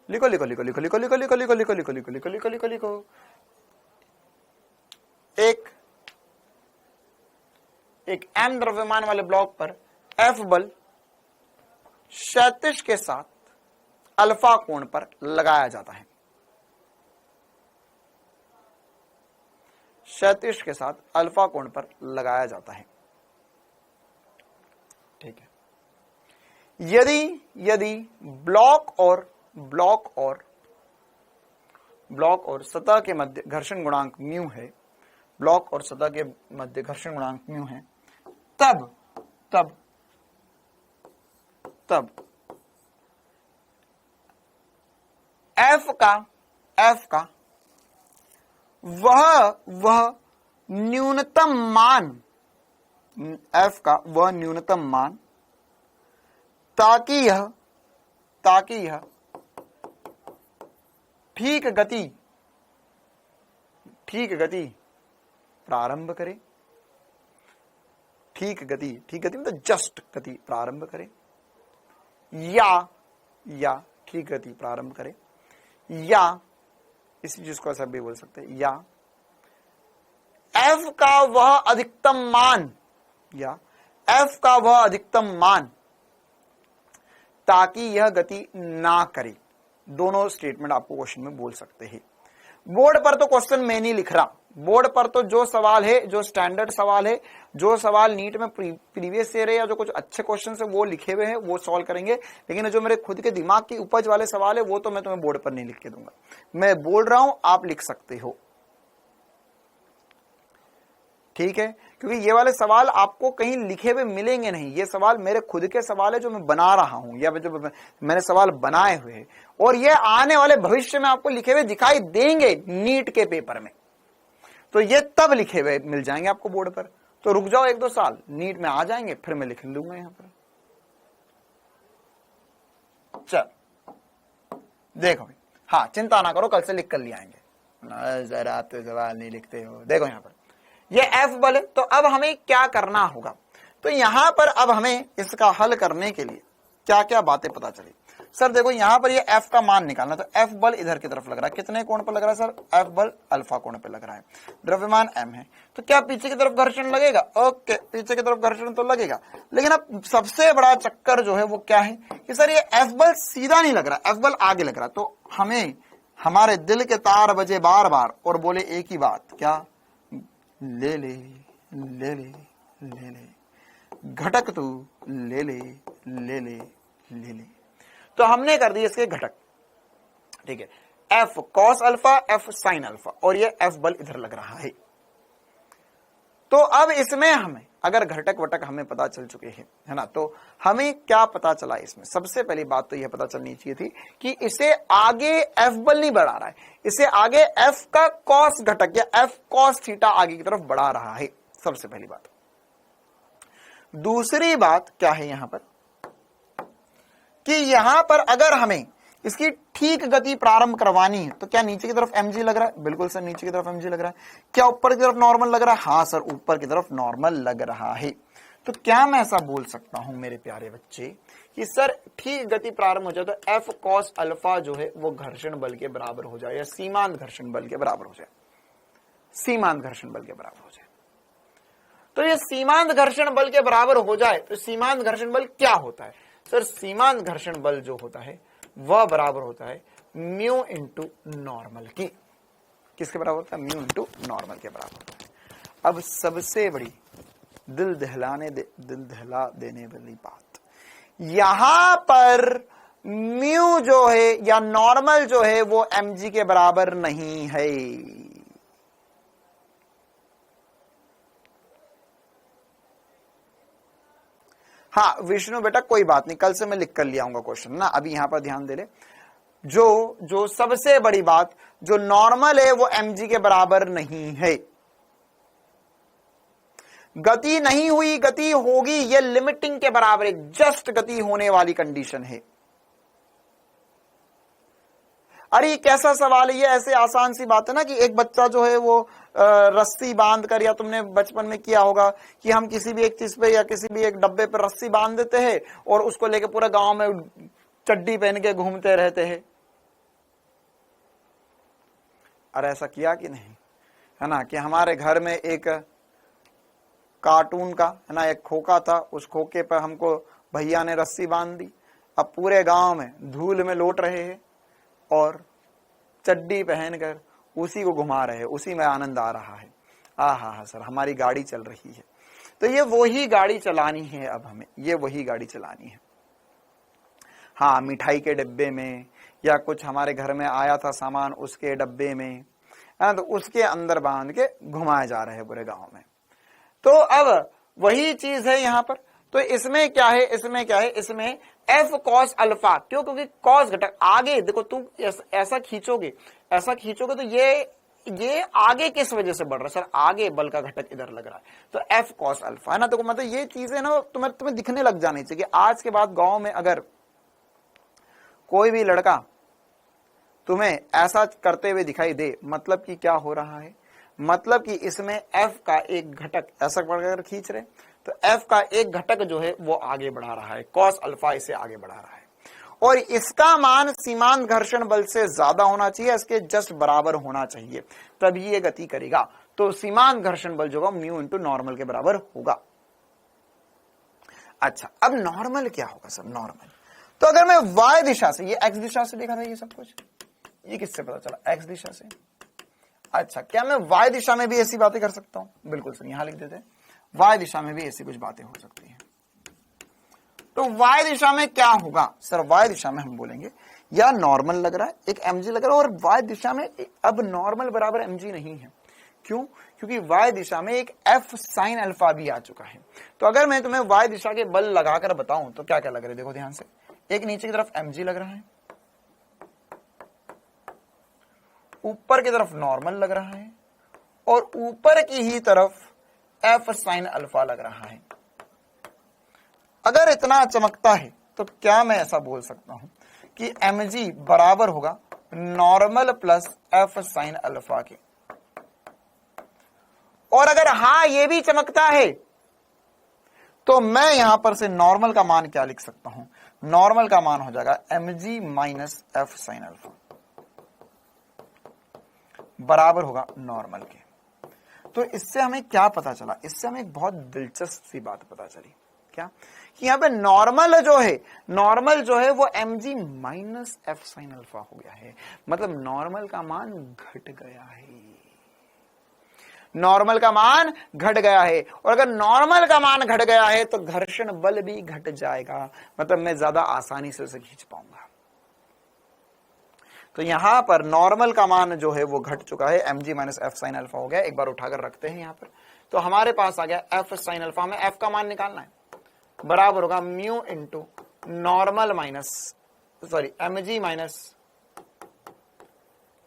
S1: लिखो लिखो लिखो लिखो लिखो लिखो लिखो लिखो लिखो लिखो लिखो लिखो लिखो लिखो लिखो। एक M द्रव्यमान वाले ब्लॉक पर F बल क्षैतिज के साथ अल्फा कोण पर लगाया जाता है। क्षैतिज के साथ अल्फा कोण पर लगाया जाता है, ठीक है। यदि ब्लॉक और सतह के मध्य घर्षण गुणांक म्यू है, ब्लॉक और सतह के मध्य घर्षण गुणांक म्यू है, तब तब एफ का वह न्यूनतम मान, एफ का वह न्यूनतम मान, ताकि यह ठीक गति प्रारंभ करे। ठीक गति मतलब जस्ट गति प्रारंभ करे, या ठीक गति प्रारंभ करे, या इसी चीज को ऐसा भी बोल सकते हैं, या एफ का वह अधिकतम मान, या एफ का वह अधिकतम मान ताकि यह गति ना करे। दोनों स्टेटमेंट आपको क्वेश्चन में बोल सकते हैं। बोर्ड पर तो क्वेश्चन मैं नहीं लिख रहा, बोर्ड पर तो जो सवाल है, जो स्टैंडर्ड सवाल है, जो सवाल नीट में प्रीवियस ईयर है या जो कुछ अच्छे क्वेश्चन है वो लिखे हुए हैं वो सॉल्व करेंगे, लेकिन जो मेरे खुद के दिमाग की उपज वाले सवाल है वो तो मैं तुम्हें बोर्ड पर नहीं लिख के दूंगा। मैं बोल रहा हूं, आप लिख सकते हो, ठीक है, क्योंकि ये वाले सवाल आपको कहीं लिखे हुए मिलेंगे नहीं। ये सवाल मेरे खुद के सवाल है जो मैं बना रहा हूं, या जो मैंने सवाल बनाए हुए हैं, और ये आने वाले भविष्य में आपको लिखे हुए दिखाई देंगे नीट के पेपर में। तो ये तब लिखे हुए मिल जाएंगे आपको बोर्ड पर। तो रुक जाओ 1-2 साल, नीट में आ जाएंगे, फिर मैं लिख लूंगा यहां पर। चल देखो, हाँ चिंता ना करो, कल से लिख कर ले आएंगे। जरा आप तो सवाल नहीं लिखते हो। देखो यहां पर ये एफ बल है, तो अब हमें क्या करना होगा। तो यहां पर अब हमें इसका हल करने के लिए क्या क्या बातें पता चली। सर देखो यहां पर ये एफ का मान निकालना, तो एफ बल इधर की तरफ लग रहा है, कितने कोण पर लग रहा है सर, एफ बल अल्फा कोण पे लग रहा है, द्रव्यमान एम है, तो क्या पीछे की तरफ घर्षण लगेगा, ओके पीछे की तरफ घर्षण तो लगेगा। लेकिन अब सबसे बड़ा चक्कर जो है वो क्या है कि सर ये एफ बल सीधा नहीं लग रहा, एफ बल आगे लग रहा। तो हमें हमारे दिल के तार बजे बार बार और बोले एक ही बात, क्या, ले ले ले ले ले ले, घटक तू ले ले ले ले ले ले। तो हमने कर दिए इसके घटक, ठीक है, F cos alpha, F sine alpha, और ये एफ बल इधर लग रहा है। तो अब इसमें हमें अगर घटक वटक हमें पता चल चुके हैं, है ना, तो हमें क्या पता चला इसमें। सबसे पहली बात तो यह पता चलनी चाहिए थी कि इसे आगे एफ बल नहीं बढ़ा रहा है, इसे आगे एफ का कॉस घटक या एफ कॉस थीटा आगे की तरफ बढ़ा रहा है, सबसे पहली बात। दूसरी बात क्या है यहां पर कि यहां पर अगर हमें इसकी ठीक गति प्रारंभ करवानी है तो क्या नीचे की तरफ mg लग रहा है, बिल्कुल सर नीचे की तरफ mg लग रहा है। क्या ऊपर की तरफ नॉर्मल लग रहा है, हाँ सर ऊपर की तरफ नॉर्मल लग रहा है। तो क्या मैं ऐसा बोल सकता हूं मेरे प्यारे बच्चे कि सर ठीक गति प्रारंभ हो जाए तो एफ कॉस अल्फा जो है वो घर्षण बल के बराबर हो जाए या सीमांत घर्षण बल के बराबर हो जाए, सीमांत घर्षण बल के बराबर हो जाए। तो ये सीमांत घर्षण बल के बराबर हो जाए तो सीमांत घर्षण बल क्या होता है सर, सीमांत घर्षण बल जो होता है वह बराबर होता है म्यू इंटू नॉर्मल की। किसके बराबर होता है, म्यू इंटू नॉर्मल के बराबर होता है। अब सबसे बड़ी दिल दहला देने वाली बात, यहां पर म्यू जो है या नॉर्मल जो है वो mg के बराबर नहीं है। हाँ विष्णु बेटा कोई बात नहीं, कल से मैं लिख कर ले आऊंगा क्वेश्चन ना, अभी यहां पर ध्यान दे ले। जो सबसे बड़ी बात, जो नॉर्मल है वो mg के बराबर नहीं है। गति नहीं हुई, गति होगी, ये लिमिटिंग के बराबर है, जस्ट गति होने वाली कंडीशन है। अरे कैसा सवाल है ये, ऐसे आसान सी बात है ना कि एक बच्चा जो है वो रस्सी बांध कर, या तुमने बचपन में किया होगा कि हम किसी भी एक चीज पे या किसी भी एक डब्बे पर रस्सी बांध देते हैं और उसको लेके पूरा गांव में चड्डी पहन के घूमते रहते हैं। अरे ऐसा किया कि नहीं, है ना, कि हमारे घर में एक कार्टून का, है ना, एक खोखा था, उस खोखे पर हमको भैया ने रस्सी बांध दी। अब पूरे गांव में धूल में लौट रहे हैं और चड्डी पहनकर उसी को घुमा रहे हैं, उसी में आनंद आ रहा है। हाँ सर हमारी गाड़ी चल रही है। तो ये वही गाड़ी चलानी है, अब हमें ये वही गाड़ी चलानी है। हाँ मिठाई के डिब्बे में या कुछ हमारे घर में आया था सामान उसके डब्बे में, तो उसके अंदर बांध के घुमाए जा रहे हैं पूरे गांव में। तो अब वही चीज है यहां पर। तो इसमें क्या है, इसमें क्या है, इसमें एफ कॉस अल्फा, क्यों, क्योंकि कॉस घटक आगे देखो, तुम ऐसा खींचोगे, ऐसा खींचोगे तो ये आगे किस वजह से बढ़ रहा है सर, आगे बल का घटक इधर लग रहा है, तो एफ कॉस अल्फा है ना। तो मतलब ये चीजें ना तुम्हें दिखने लग जानी चाहिए। आज के बाद गांव में अगर कोई भी लड़का तुम्हें ऐसा करते हुए दिखाई दे, मतलब कि क्या हो रहा है, मतलब कि इसमें एफ का एक घटक ऐसा पकड़ खींच रहे, तो एफ का एक घटक जो है वो आगे बढ़ा रहा है, कॉस अल्फा इसे आगे बढ़ा रहा है, और इसका मान सीमांत घर्षण बल से ज्यादा होना चाहिए, इसके जस्ट बराबर होना चाहिए, तभी ये गति करेगा। तो सीमांत घर्षण बल जो होगा म्यू इंटू नॉर्मल के बराबर होगा। अच्छा, अब नॉर्मल क्या होगा सर, नॉर्मल तो अगर मैं y दिशा से, ये x दिशा से देखा था ये सब कुछ, ये किससे पता चला, x दिशा से। अच्छा, क्या मैं y दिशा में भी ऐसी बातें कर सकता हूं, बिल्कुल सर, यहां लिख देते हैं y दिशा में भी ऐसी कुछ बातें हो सकती हैं। तो y दिशा में क्या होगा सर, y दिशा में हम बोलेंगे या नॉर्मल लग रहा है, एक mg लग रहा है, और y दिशा में अब नॉर्मल बराबर mg नहीं है, क्यों, क्योंकि y दिशा में एक f साइन अल्फा भी आ चुका है। तो अगर मैं तुम्हें y दिशा के बल लगाकर बताऊं तो क्या क्या लग रहा है, देखो ध्यान से, एक नीचे की तरफ mg लग रहा है, ऊपर की तरफ नॉर्मल लग रहा है, और ऊपर की ही तरफ f साइन अल्फा लग रहा है। अगर इतना चमकता है तो क्या मैं ऐसा बोल सकता हूं कि mg बराबर होगा normal plus f sine alpha के, और अगर हां ये भी चमकता है तो मैं यहां पर से नॉर्मल का मान क्या लिख सकता हूं, नॉर्मल का मान हो जाएगा mg minus f sine alpha बराबर होगा नॉर्मल के। तो इससे हमें क्या पता चला, इससे हमें एक बहुत दिलचस्प सी बात पता चली, क्या, कि यहां पे नॉर्मल जो है वो mg minus f sine alpha हो गया है, मतलब नॉर्मल का मान घट गया है, नॉर्मल का मान घट गया है। और अगर नॉर्मल का मान घट गया है तो घर्षण बल भी घट जाएगा, मतलब मैं ज्यादा आसानी से उसे खींच पाऊंगा। तो यहां पर नॉर्मल का मान जो है वो घट चुका है, mg minus f sine alpha हो गया। एक बार उठाकर रखते हैं यहां पर, तो हमारे पास आ गया f साइन अल्फा, हमें f का मान निकालना है, बराबर होगा mu into normal minus mg minus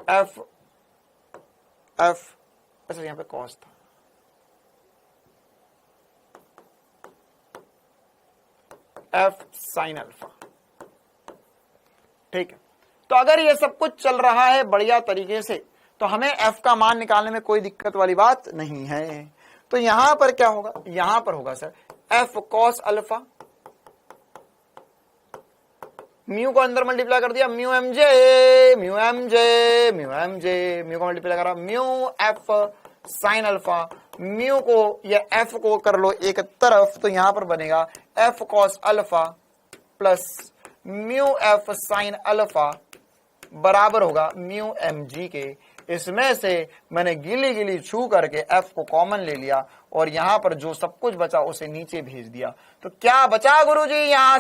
S1: f अच्छा यहां पे कॉस था, f साइन अल्फा, ठीक है। तो अगर ये सब कुछ चल रहा है बढ़िया तरीके से तो हमें f का मान निकालने में कोई दिक्कत वाली बात नहीं है। तो यहां पर क्या होगा, यहां पर होगा sir f cos alpha, mu को अंदर मल्टीप्लाई कर दिया, म्यू को मल्टीप्लाई करा mu f sine alpha, mu को या f को कर लो एक तरफ, तो यहां पर बनेगा f cos alpha plus mu f sine alpha बराबर होगा म्यू mg के। इसमें से मैंने गिली गिली छू करके f को कॉमन ले लिया और यहां पर जो सब कुछ बचा उसे नीचे भेज दिया। तो क्या बचा गुरुजी, यहां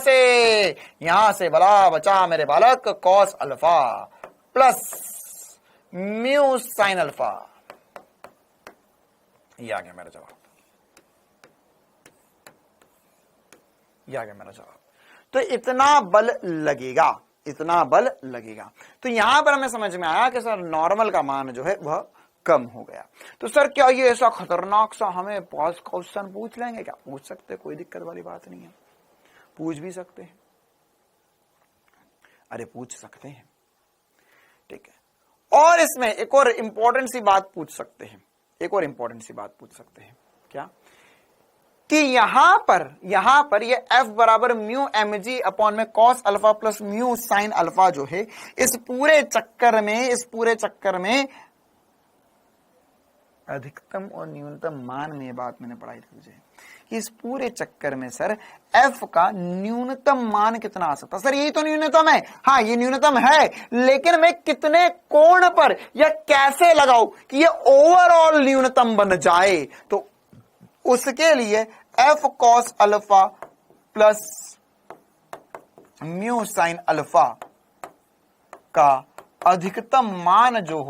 S1: से भला बचा मेरे बालक cos alpha plus mu sine alpha. ये आ गया मेरा जवाब, ये आ गया मेरा जवाब। तो इतना बल लगेगा, इतना बल लगेगा। तो यहां पर हमें समझ में आया कि सर नॉर्मल का मान जो है वह कम हो गया। तो सर क्या ये ऐसा खतरनाक सा हमें पॉज क्वेश्चन पूछ लेंगे क्या? पूछ सकते, कोई दिक्कत वाली बात नहीं है, पूछ भी सकते हैं, अरे पूछ सकते हैं, ठीक है। और इसमें एक और इंपॉर्टेंट सी बात पूछ सकते हैं, एक और इंपॉर्टेंट सी बात पूछ सकते हैं, क्या कि यहां पर ये f बराबर म्यू mg अपॉन में cos alpha plus mu sine alpha जो है, इस पूरे चक्कर में अधिकतम और न्यूनतम मान में, ये बात मैंने पढ़ाई थी मुझे, कि इस पूरे चक्कर में सर f का न्यूनतम मान कितना आ सकता है? सर यही तो न्यूनतम है, हाँ ये न्यूनतम है, लेकिन मैं कितने कोण पर या कैसे लगाऊं कि ये ओवरऑल न्यूनतम बन जाए? तो उसके लिए f cos alpha plus mu sine alpha का अधिकतम मान जो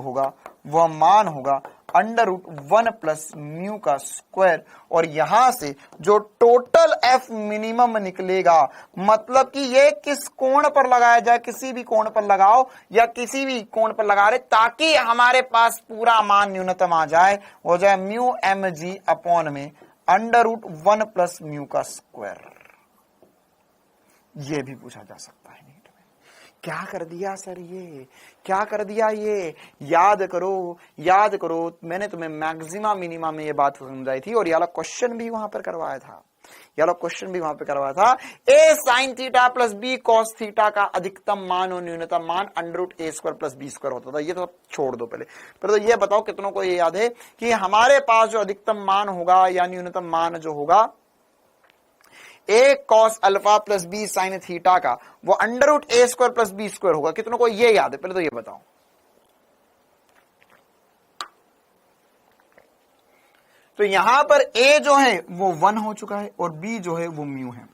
S1: होगा, वह मान होगा √1 प्लस म्यू का स्क्वायर, और यहां से जो टोटल एफ मिनिमम निकलेगा, मतलब कि ये किस कोण पर लगाया जाए, किसी भी कोण पर लगाओ या किसी भी कोण पर लगा रहे, ताकि हमारे पास पूरा मान न्यूनतम आ जाए, हो जाए म्यू एम जी अपॉन में √1 प्लस म्यू का स्क्वायर। ये भी पूछा जा सकता है नीट में। क्या कर दिया सर, ये क्या कर दिया, ये याद करो, याद करो। मैंने तुम्हें मैक्सिमा मिनिमा में ये बात समझाई थी, और ये वाला क्वेश्चन भी वहां पर करवाया था, ये वाला क्वेश्चन भी वहां पर करवाया था। A sine theta plus B cos theta का अधिकतम मान और न्यूनतम मान √a² प्लस b² होता था। ये तो छोड़ दो पहले, तो ये बताओ कितनों को ये याद है कि हमारे पास जो अधिकतम मान होगा या न्यूनतम मान जो होगा a cos alpha plus b sine theta का, वो √a² प्लस b² होगा। कितनों को ये याद है, पहले तो ये बताओ। तो यहां पर a जो है वो 1 हो चुका है और b जो है वो म्यू है।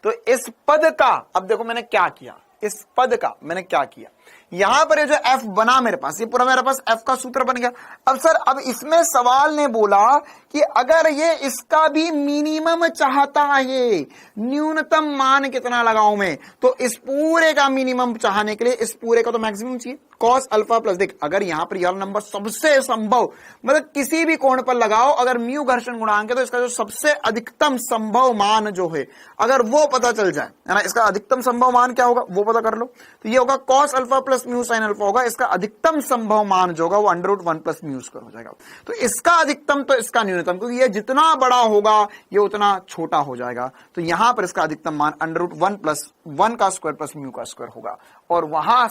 S1: तो इस पद का, अब देखो मैंने क्या किया, इस पद का मैंने क्या किया, यहां पर ये जो f बना मेरे पास, ये पूरा मेरे पास f का सूत्र बन गया। अब सर, अब इसमें सवाल ने बोला कि अगर ये इसका भी मिनिमम चाहता है, न्यूनतम मान कितना लगाऊं मैं, तो इस पूरे का मिनिमम चाहने के लिए इस पूरे का तो मैक्सिमम चाहिए। कॉस अल्फा प्लस, देख अगर यहां पर यह नंबर सबसे संभव, मतलब किसी भी कोण पर लगाओ, अगर म्यू घर्षण गुणांक है तो इसका जो सबसे अधिकतम संभव मान जो है, अगर वो पता चल जाए, है ना, इसका अधिकतम संभव मान क्या होगा वो पता कर लो, तो ये होगा cos alpha plus mu sine alpha होगा। इसका अधिकतम संभव मान जो होगा वो √1 प्लस म्यू स्क्वायर हो जाएगा। तो इसका अधिकतम तो इसका न्यूनतम, क्योंकि ये जितना बड़ा होगा ये उतना छोटा हो जाएगा। तो यहां पर इसका अधिकतम मान √1 प्लस 1 का स्क्वायर प्लस म्यू का स्क्वायर होगा, और वहां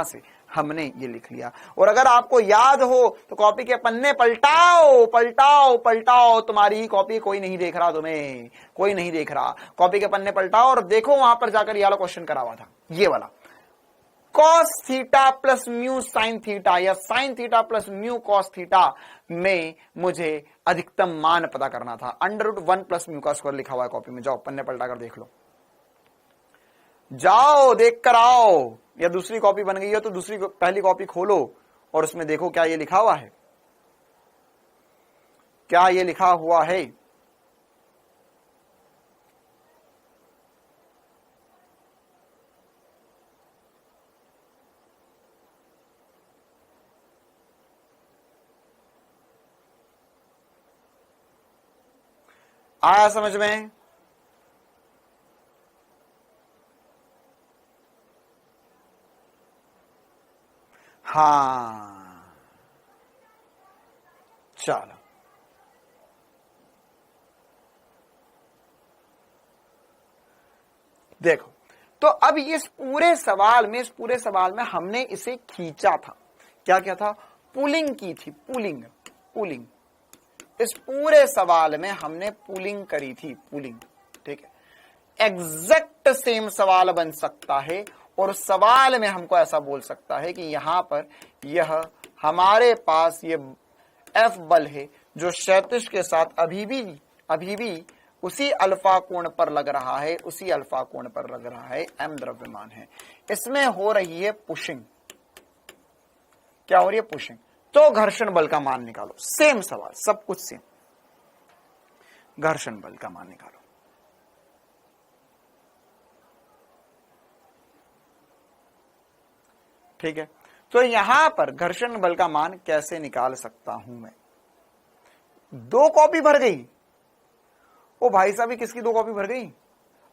S1: से हमने ये लिख लिया। और अगर आपको याद हो तो कॉपी के पन्ने पलटाओ पलटाओ पलटाओ, तुम्हारी कॉपी कोई नहीं देख रहा, तुम्हें कोई नहीं देख रहा, कॉपी के पन्ने पलटाओ और देखो, वहां पर जाकर ये वाला क्वेश्चन करा हुआ था, ये वाला cos theta plus mu sine theta या sine theta plus mu cos theta में मुझे अधिकतम मान पता करना था। √1 प्लस म्यू का स्क्वायर लिखा हुआ है कॉपी में, जाओ पन्ने पलटा कर देख लो, जाओ देख कर आओ। या दूसरी कॉपी बन गई हो तो दूसरी पहली कॉपी खोलो और उसमें देखो क्या ये लिखा हुआ है, क्या ये लिखा हुआ है। आया समझ में? हाँ चलो, देखो तो अब इस पूरे सवाल में हमने इसे खींचा था, क्या क्या था, पुलिंग की थी, पुलिंग इस पूरे सवाल में हमने पुलिंग करी थी, पुलिंग, ठीक है। एग्जैक्ट सेम सवाल बन सकता है और सवाल में हमको ऐसा बोल सकता है कि यहां पर यह हमारे पास ये एफ बल है जो क्षैतिज के साथ अभी भी उसी अल्फा कोण पर लग रहा है, उसी अल्फा कोण पर लग रहा है, एम द्रव्यमान है, इसमें हो रही है पुशिंग। क्या हो रही है? पुशिंग। तो घर्षण बल का मान निकालो, सेम सवाल, सब कुछ सेम, घर्षण बल का मान निकालो। ठीक है, तो यहां पर घर्षण बल का मान कैसे निकाल सकता हूं मैं? 2 कॉपी भर गई। ओ भाई साहब, किसकी 2 कॉपी भर गई?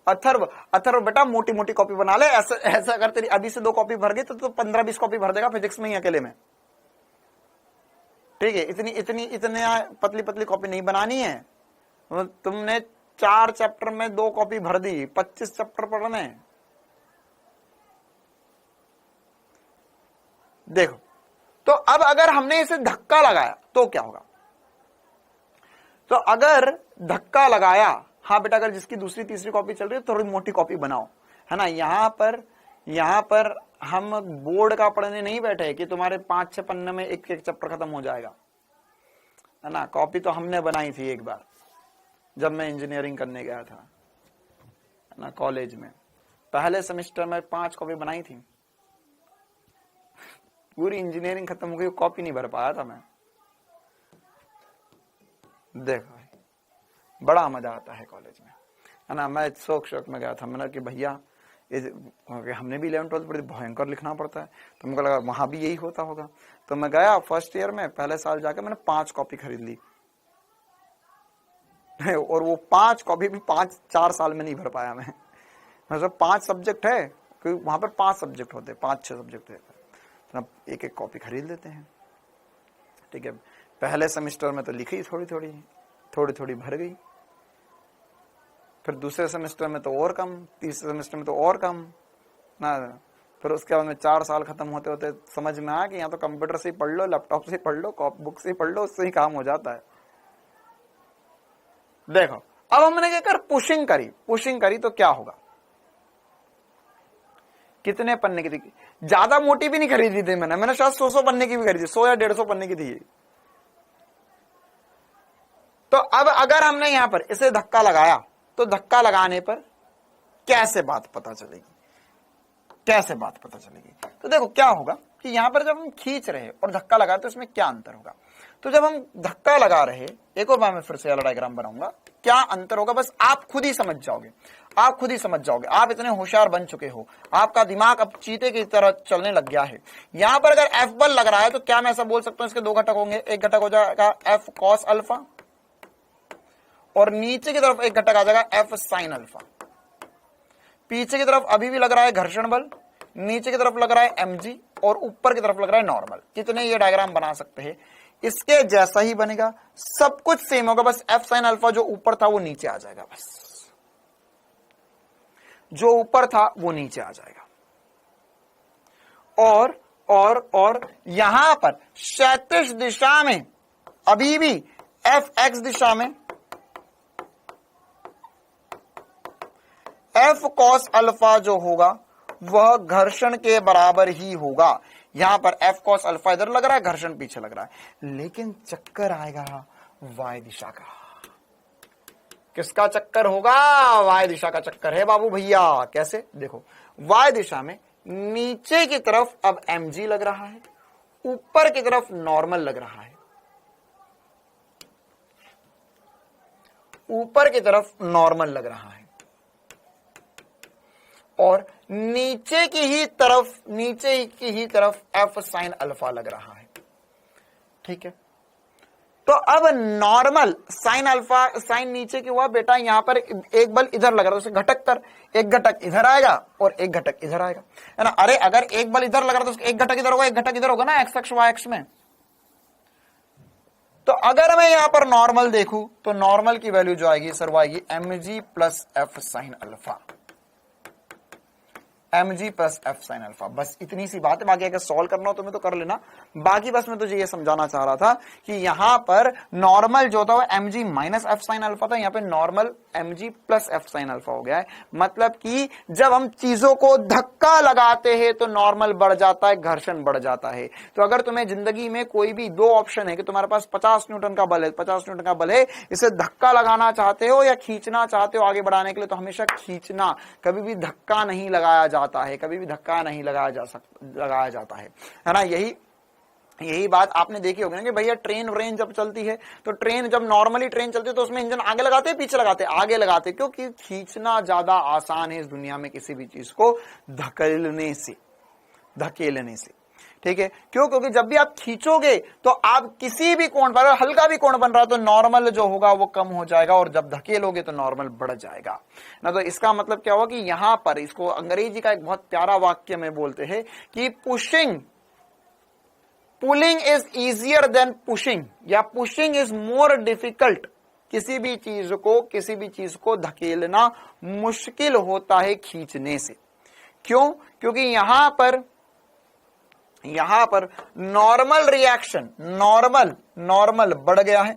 S1: अथर्व बेटा मोटी मोटी कॉपी बना ले। ऐसा अगर तेरी अभी से 2 कॉपी भर गई तो 15-20 कॉपी भर देगा फिजिक्स में ही अकेले में। ठीक है, इतनी पतली पतली कॉपी नहीं बनानी है। तुमने 4 चैप्टर में 2 कॉपी भर दी, 25 चैप्टर पढ़ने। देखो, तो अब अगर हमने इसे धक्का लगाया तो क्या होगा? तो अगर धक्का लगाया, हाँ बेटा, अगर जिसकी दूसरी तीसरी कॉपी चल रही है थोड़ी मोटी कॉपी बनाओ, है ना। यहां पर हम बोर्ड का पढ़ने नहीं बैठे कि तुम्हारे 5-6 पन्ने में एक चैप्टर खत्म हो जाएगा, है ना। कॉपी तो हमने बनाई थी एक बार जब मैं इंजीनियरिंग करने गया था, है ना, कॉलेज में। पहले सेमेस्टर में 5 कॉपी बनाई थी, पूरी इंजीनियरिंग खत्म हो गई, कॉपी नहीं भर पाया था मैं। देखो भाई बड़ा मजा आता है कॉलेज में, है ना। मैं शौक में गया था, मैंने कि भैया हमने भी 11th-12th पढ़ी, भयंकर लिखना पड़ता है, तो मुझे लगा वहां भी यही होता होगा। तो मैं गया फर्स्ट ईयर में, पहले साल जाकर मैंने 5 कॉपी खरीद ली और वो 5 कॉपी भी 4 साल में नहीं भर पाया मैं। मतलब 5 सब्जेक्ट है, क्योंकि वहां पर 5 सब्जेक्ट होते, 5-6 सब्जेक्ट है, तो एक एक कॉपी खरीद लेते हैं। ठीक है, पहले सेमेस्टर में तो लिखी थोड़ी थोड़ी भर गई, फिर दूसरे सेमेस्टर में तो और कम, तीसरे सेमेस्टर में तो और कम ना, फिर उसके बाद में 4 साल खत्म होते होते समझ में आया कि यहाँ तो कंप्यूटर से ही पढ़ लो, लैपटॉप से ही पढ़ लो, कॉपी बुक से ही पढ़ लो, उससे ही काम हो जाता है। देखो अब हमने क्या कर पुशिंग करी तो क्या होगा, कितने पन्ने की थी, ज्यादा मोटी भी नहीं खरीदी थी मैंने शायद 100 पन्ने की भी खरीदी, 100 या 150 पन्ने की थी। तो अब अगर हमने यहां पर इसे धक्का लगाया तो धक्का लगाने पर कैसे बात पता चलेगी, तो देखो क्या होगा कि यहां पर जब हम खींच रहे और धक्का लगा तो इसमें क्या अंतर होगा। तो जब हम धक्का लगा रहे, एक और बार मैं फिर से वाला डायग्राम बनाऊंगा, क्या अंतर होगा बस आप खुद ही समझ जाओगे, आप इतने होशियार बन चुके हो, आपका दिमाग अब चीते की तरह चलने लग गया है। यहां पर अगर एफ बल लग रहा है तो क्या मैं ऐसा बोल सकता हूं इसके 2 घटक होंगे, एक घटक हो जाएगा एफ कॉस अल्फा और नीचे की तरफ एक घटक आ जाएगा एफ साइन अल्फा। पीछे की तरफ अभी भी लग रहा है घर्षण बल, नीचे की तरफ लग रहा है mg और ऊपर की तरफ लग रहा है नॉर्मल। कितने ये डायग्राम बना सकते हैं, इसके जैसा ही बनेगा, सब कुछ सेम होगा, बस एफ साइन अल्फा जो ऊपर था वो नीचे आ जाएगा, बस जो ऊपर था वो नीचे आ जाएगा। और यहां पर क्षैतिज दिशा में अभी भी एफ एक्स दिशा में एफ कॉस अल्फा जो होगा वह घर्षण के बराबर ही होगा। यहां पर एफ कॉस अल्फा इधर लग रहा है, घर्षण पीछे लग रहा है, लेकिन चक्कर आएगा वाई दिशा का। किसका चक्कर होगा, वाई दिशा का चक्कर है बाबू भैया। कैसे, देखो वाई दिशा में नीचे की तरफ अब mg लग रहा है, ऊपर की तरफ नॉर्मल लग रहा है, ऊपर की तरफ नॉर्मल लग रहा है और नीचे की ही तरफ एफ साइन अल्फा लग रहा है। ठीक है, तो अब नॉर्मल साइन अल्फा, साइन नीचे की हुआ बेटा, यहां पर एक बल इधर लग रहा है, उसे घटक कर, एक घटक इधर आएगा और एक घटक इधर आएगा, है ना। अरे अगर एक बल इधर लग रहा है तो एक घटक इधर होगा, एक घटक इधर होगा ना, एक्स अक्ष वाई अक्ष में। तो अगर मैं यहां पर नॉर्मल देखूं तो नॉर्मल की वैल्यू जो आएगी सर वो आएगी mg plus F sine alpha, mg plus F sine alpha. बस इतनी सी बात है, बाकी अगर सॉल्व करना हो तो मैं तो कर लेना। बाकी बस मैं तुझे ये समझाना चाह रहा था कि यहां पर नॉर्मल जो था वो mg minus F sine alpha था, यहां पे normal mg plus F sine alpha हो गया है। मतलब कि जब हम चीजों को धक्का लगाते हैं तो नॉर्मल बढ़ जाता है, घर्षण बढ़ जाता है। तो अगर तुम्हें जिंदगी में कोई भी 2 ऑप्शन है कि तुम्हारे पास 50 न्यूटन का बल है, 50 न्यूटन का बल है, इसे धक्का लगाना चाहते हो या खींचना चाहते हो आगे बढ़ाने के लिए, तो हमेशा खींचना, कभी भी धक्का नहीं लगाया जाता है, कभी भी धक्का नहीं लगाया जाता है ना। यही बात आपने देखी होगी ना कि भैया ट्रेन जब चलती है तो ट्रेन जब नॉर्मली ट्रेन चलती है तो उसमें इंजन आगे लगाते हैं पीछे लगाते हैं, आगे लगाते हैं, क्योंकि खींचना ज्यादा आसान है इस दुनिया में किसी भी चीज को धकेलने से। ठीक है, क्यों, क्योंकि जब भी आप खींचोगे तो आप किसी भी कोण पर, हल्का भी कोण बन रहा है तो नॉर्मल जो होगा वो कम हो जाएगा और जब धकेलोगे तो नॉर्मल बढ़ जाएगा ना। तो इसका मतलब क्या हुआ कि यहां पर इसको अंग्रेजी का एक बहुत प्यारा वाक्य में बोलते हैं कि pulling is easier than pushing, या पुशिंग इज मोर डिफिकल्ट। किसी भी चीज को धकेलना मुश्किल होता है खींचने से। क्यों, क्योंकि यहां पर नॉर्मल रिएक्शन, नॉर्मल बढ़ गया है,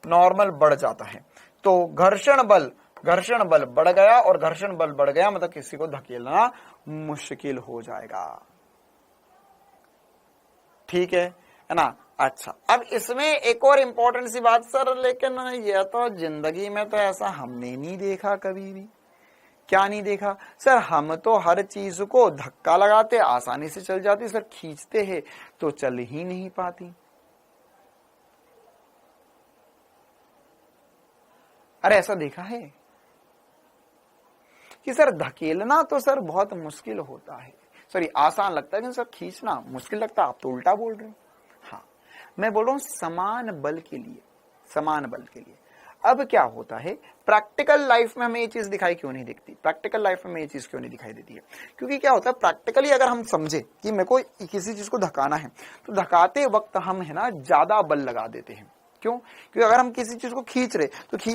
S1: नॉर्मल बढ़ जाता है, तो घर्षण बल बढ़ गया, और घर्षण बल बढ़ गया मतलब किसी को धकेलना मुश्किल हो जाएगा। ठीक है ना। अच्छा, अब इसमें एक और इंपॉर्टेंट सी बात सर, लेकिन ये तो जिंदगी में तो ऐसा हमने नहीं देखा कभी भी क्या नहीं देखा सर? हम तो हर चीज को धक्का लगाते आसानी से चल जाती, सर खींचते हैं तो चल ही नहीं पाती। अरे ऐसा देखा है कि सर धकेलना तो सर बहुत मुश्किल होता है, सॉरी आसान लगता है, लेकिन सर खींचना मुश्किल लगता है। आप तो उल्टा बोल रहे हो। हाँ, मैं बोल रहा हूं समान बल के लिए, समान बल के लिए। अब क्या होता है, प्रैक्टिकल लाइफ में हमें ये चीज दिखाई क्यों नहीं दिखती? प्रैक्टिकल लाइफ में ये चीज क्यों नहीं दिखाई देती है? क्योंकि क्या होता है, प्रैक्टिकली अगर हम समझे कि मेरे को किसी चीज को धकाना है, तो धकाते वक्त हम है ना ज्यादा बल लगा देते हैं। क्यों? क्योंकि अगर हम किसी चीज को खींच रहे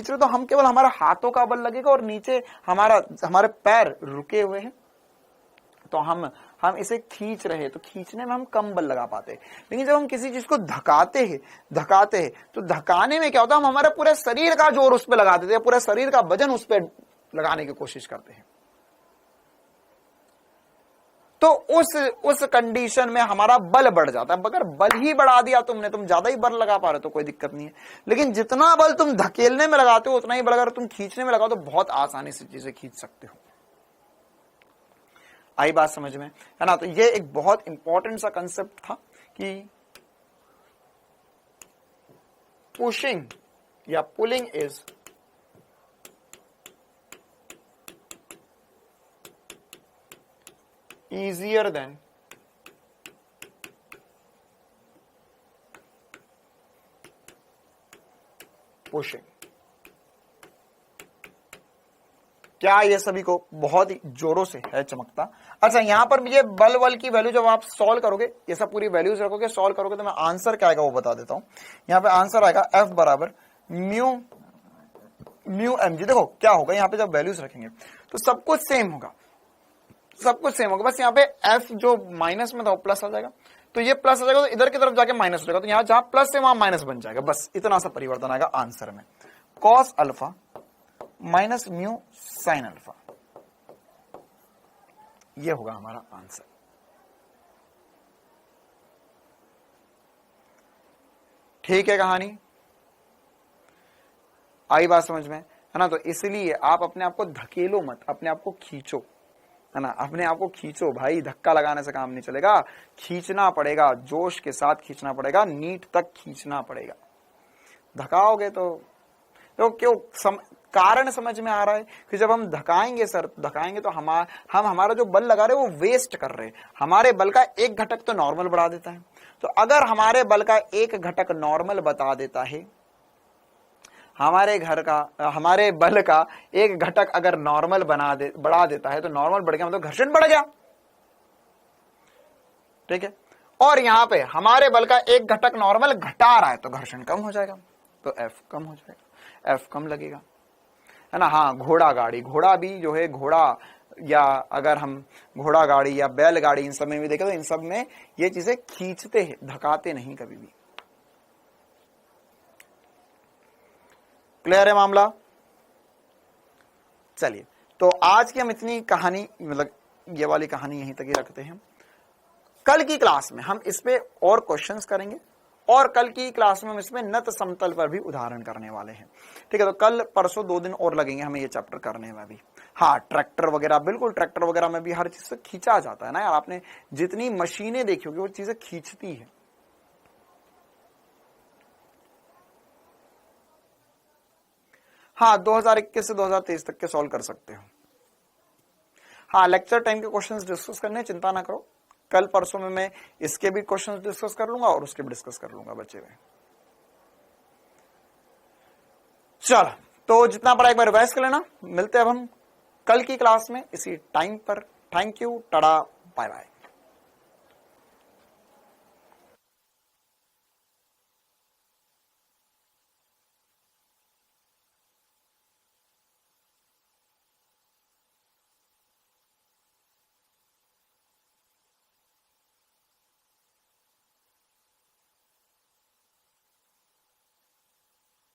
S1: तो हम केवल हमारे हाथों का बल लगेगा और नीचे हमारे पैर रुके हुए हैं, तो हम इसे खींच रहे हैं, तो खींचने में हम कम बल लगा पाते हैं। लेकिन जब हम किसी चीज को धकाते हैं तो धकाने में क्या होता है, हम हमारे पूरे शरीर का जोर उस पर लगा देते हैं, पूरे शरीर का वजन उस पर लगाने की कोशिश करते हैं। तो उस कंडीशन में हमारा बल बढ़ जाता है। अगर बल ही बढ़ा दिया तुम ज्यादा ही बल लगा पा रहे हो तो कोई दिक्कत नहीं है, लेकिन जितना बल तुम धकेलने में लगाते हो उतना ही बल अगर तुम खींचने में लगाओ तो बहुत आसानी से चीजें खींच सकते हो। आई बात समझ में, है ना? तो ये एक बहुत इंपॉर्टेंट सा कंसेप्ट था कि पुशिंग या pulling is easier than pushing। क्या ये सभी को बहुत ही जोरों से है चमकता? अच्छा, यहां पर ये बल की वैल्यू जब आप सॉल्व करोगे, ये सब पूरी वैल्यूज रखोगे, सॉल्व करोगे, तो मैं आंसर क्या आएगा वो बता देता हूं। यहां पे आंसर आएगा F बराबर म्यू mg। देखो क्या होगा, यहां पे जब वैल्यूज रखेंगे तो सब कुछ सेम होगा, सब कुछ सेम होगा, बस यहाँ पे F जो माइनस में था वो प्लस आ जाएगा, तो ये प्लस आ जाएगा, तो इधर की तरफ जाके माइनस हो जाएगा, तो यहाँ जहां प्लस है वहां माइनस बन जाएगा। बस इतना सा परिवर्तन आएगा आंसर में। Cos alpha minus mu sine alpha, ये होगा हमारा आंसर। ठीक है, कहानी आई बात समझ में, है ना? तो इसलिए आप अपने आप को धकेलो मत, अपने आप को खींचो, है ना? अपने आप को खींचो भाई, धक्का लगाने से काम नहीं चलेगा, खींचना पड़ेगा, जोश के साथ खींचना पड़ेगा, नीट तक खींचना पड़ेगा। धकाओगे तो क्यों कारण समझ में आ रहा है कि जब हम धकाएंगे तो हम हमारा जो बल लगा रहे हैं वो वेस्ट कर रहे हैं। हमारे बल का एक घटक तो नॉर्मल बढ़ा देता है, तो अगर हमारे बल का एक घटक नॉर्मल बता देता है, हमारे बल का एक घटक अगर नॉर्मल बढ़ा देता है, तो नॉर्मल बढ़ गया मतलब घर्षण बढ़ गया, ठीक है? और यहां पे हमारे बल का एक घटक नॉर्मल घटा रहा है, तो घर्षण कम हो जाएगा, तो F कम हो जाएगा, F कम लगेगा, है ना? हाँ, घोड़ा भी जो है, घोड़ा या अगर हम घोड़ा गाड़ी या बैलगाड़ी, इन सब में भी देखें तो इन सब में ये चीजें खींचते हैं, धकाते नहीं कभी भी। क्लियर है मामला? चलिए, तो आज की हम इतनी कहानी, मतलब ये वाली कहानी यहीं तक ही रखते हैं। कल की क्लास में हम इस पे और क्वेश्चंस करेंगे, और कल की क्लास में हम इसमें नत समतल पर भी उदाहरण करने वाले हैं, ठीक है? तो कल परसों 2 दिन और लगेंगे हमें ये चैप्टर करने में भी। हाँ, ट्रैक्टर वगैरह, बिल्कुल ट्रैक्टर वगैरह में भी हर चीज से खींचा जाता है ना यार। आपने जितनी मशीनें देखी होगी वो चीजें खींचती है। हाँ, 2021 से 2023 तक के सॉल्व कर सकते हो। हाँ, लेक्चर टाइम के क्वेश्चंस डिस्कस करने, चिंता ना करो। कल परसों में मैं इसके भी क्वेश्चंस डिस्कस कर लूंगा और उसके भी डिस्कस कर लूंगा बचे हुए। चलो, तो जितना पड़ा एक बार रिवाइज कर लेना। मिलते हैं अब हम कल की क्लास में इसी टाइम पर। Thank you, tata, bye bye.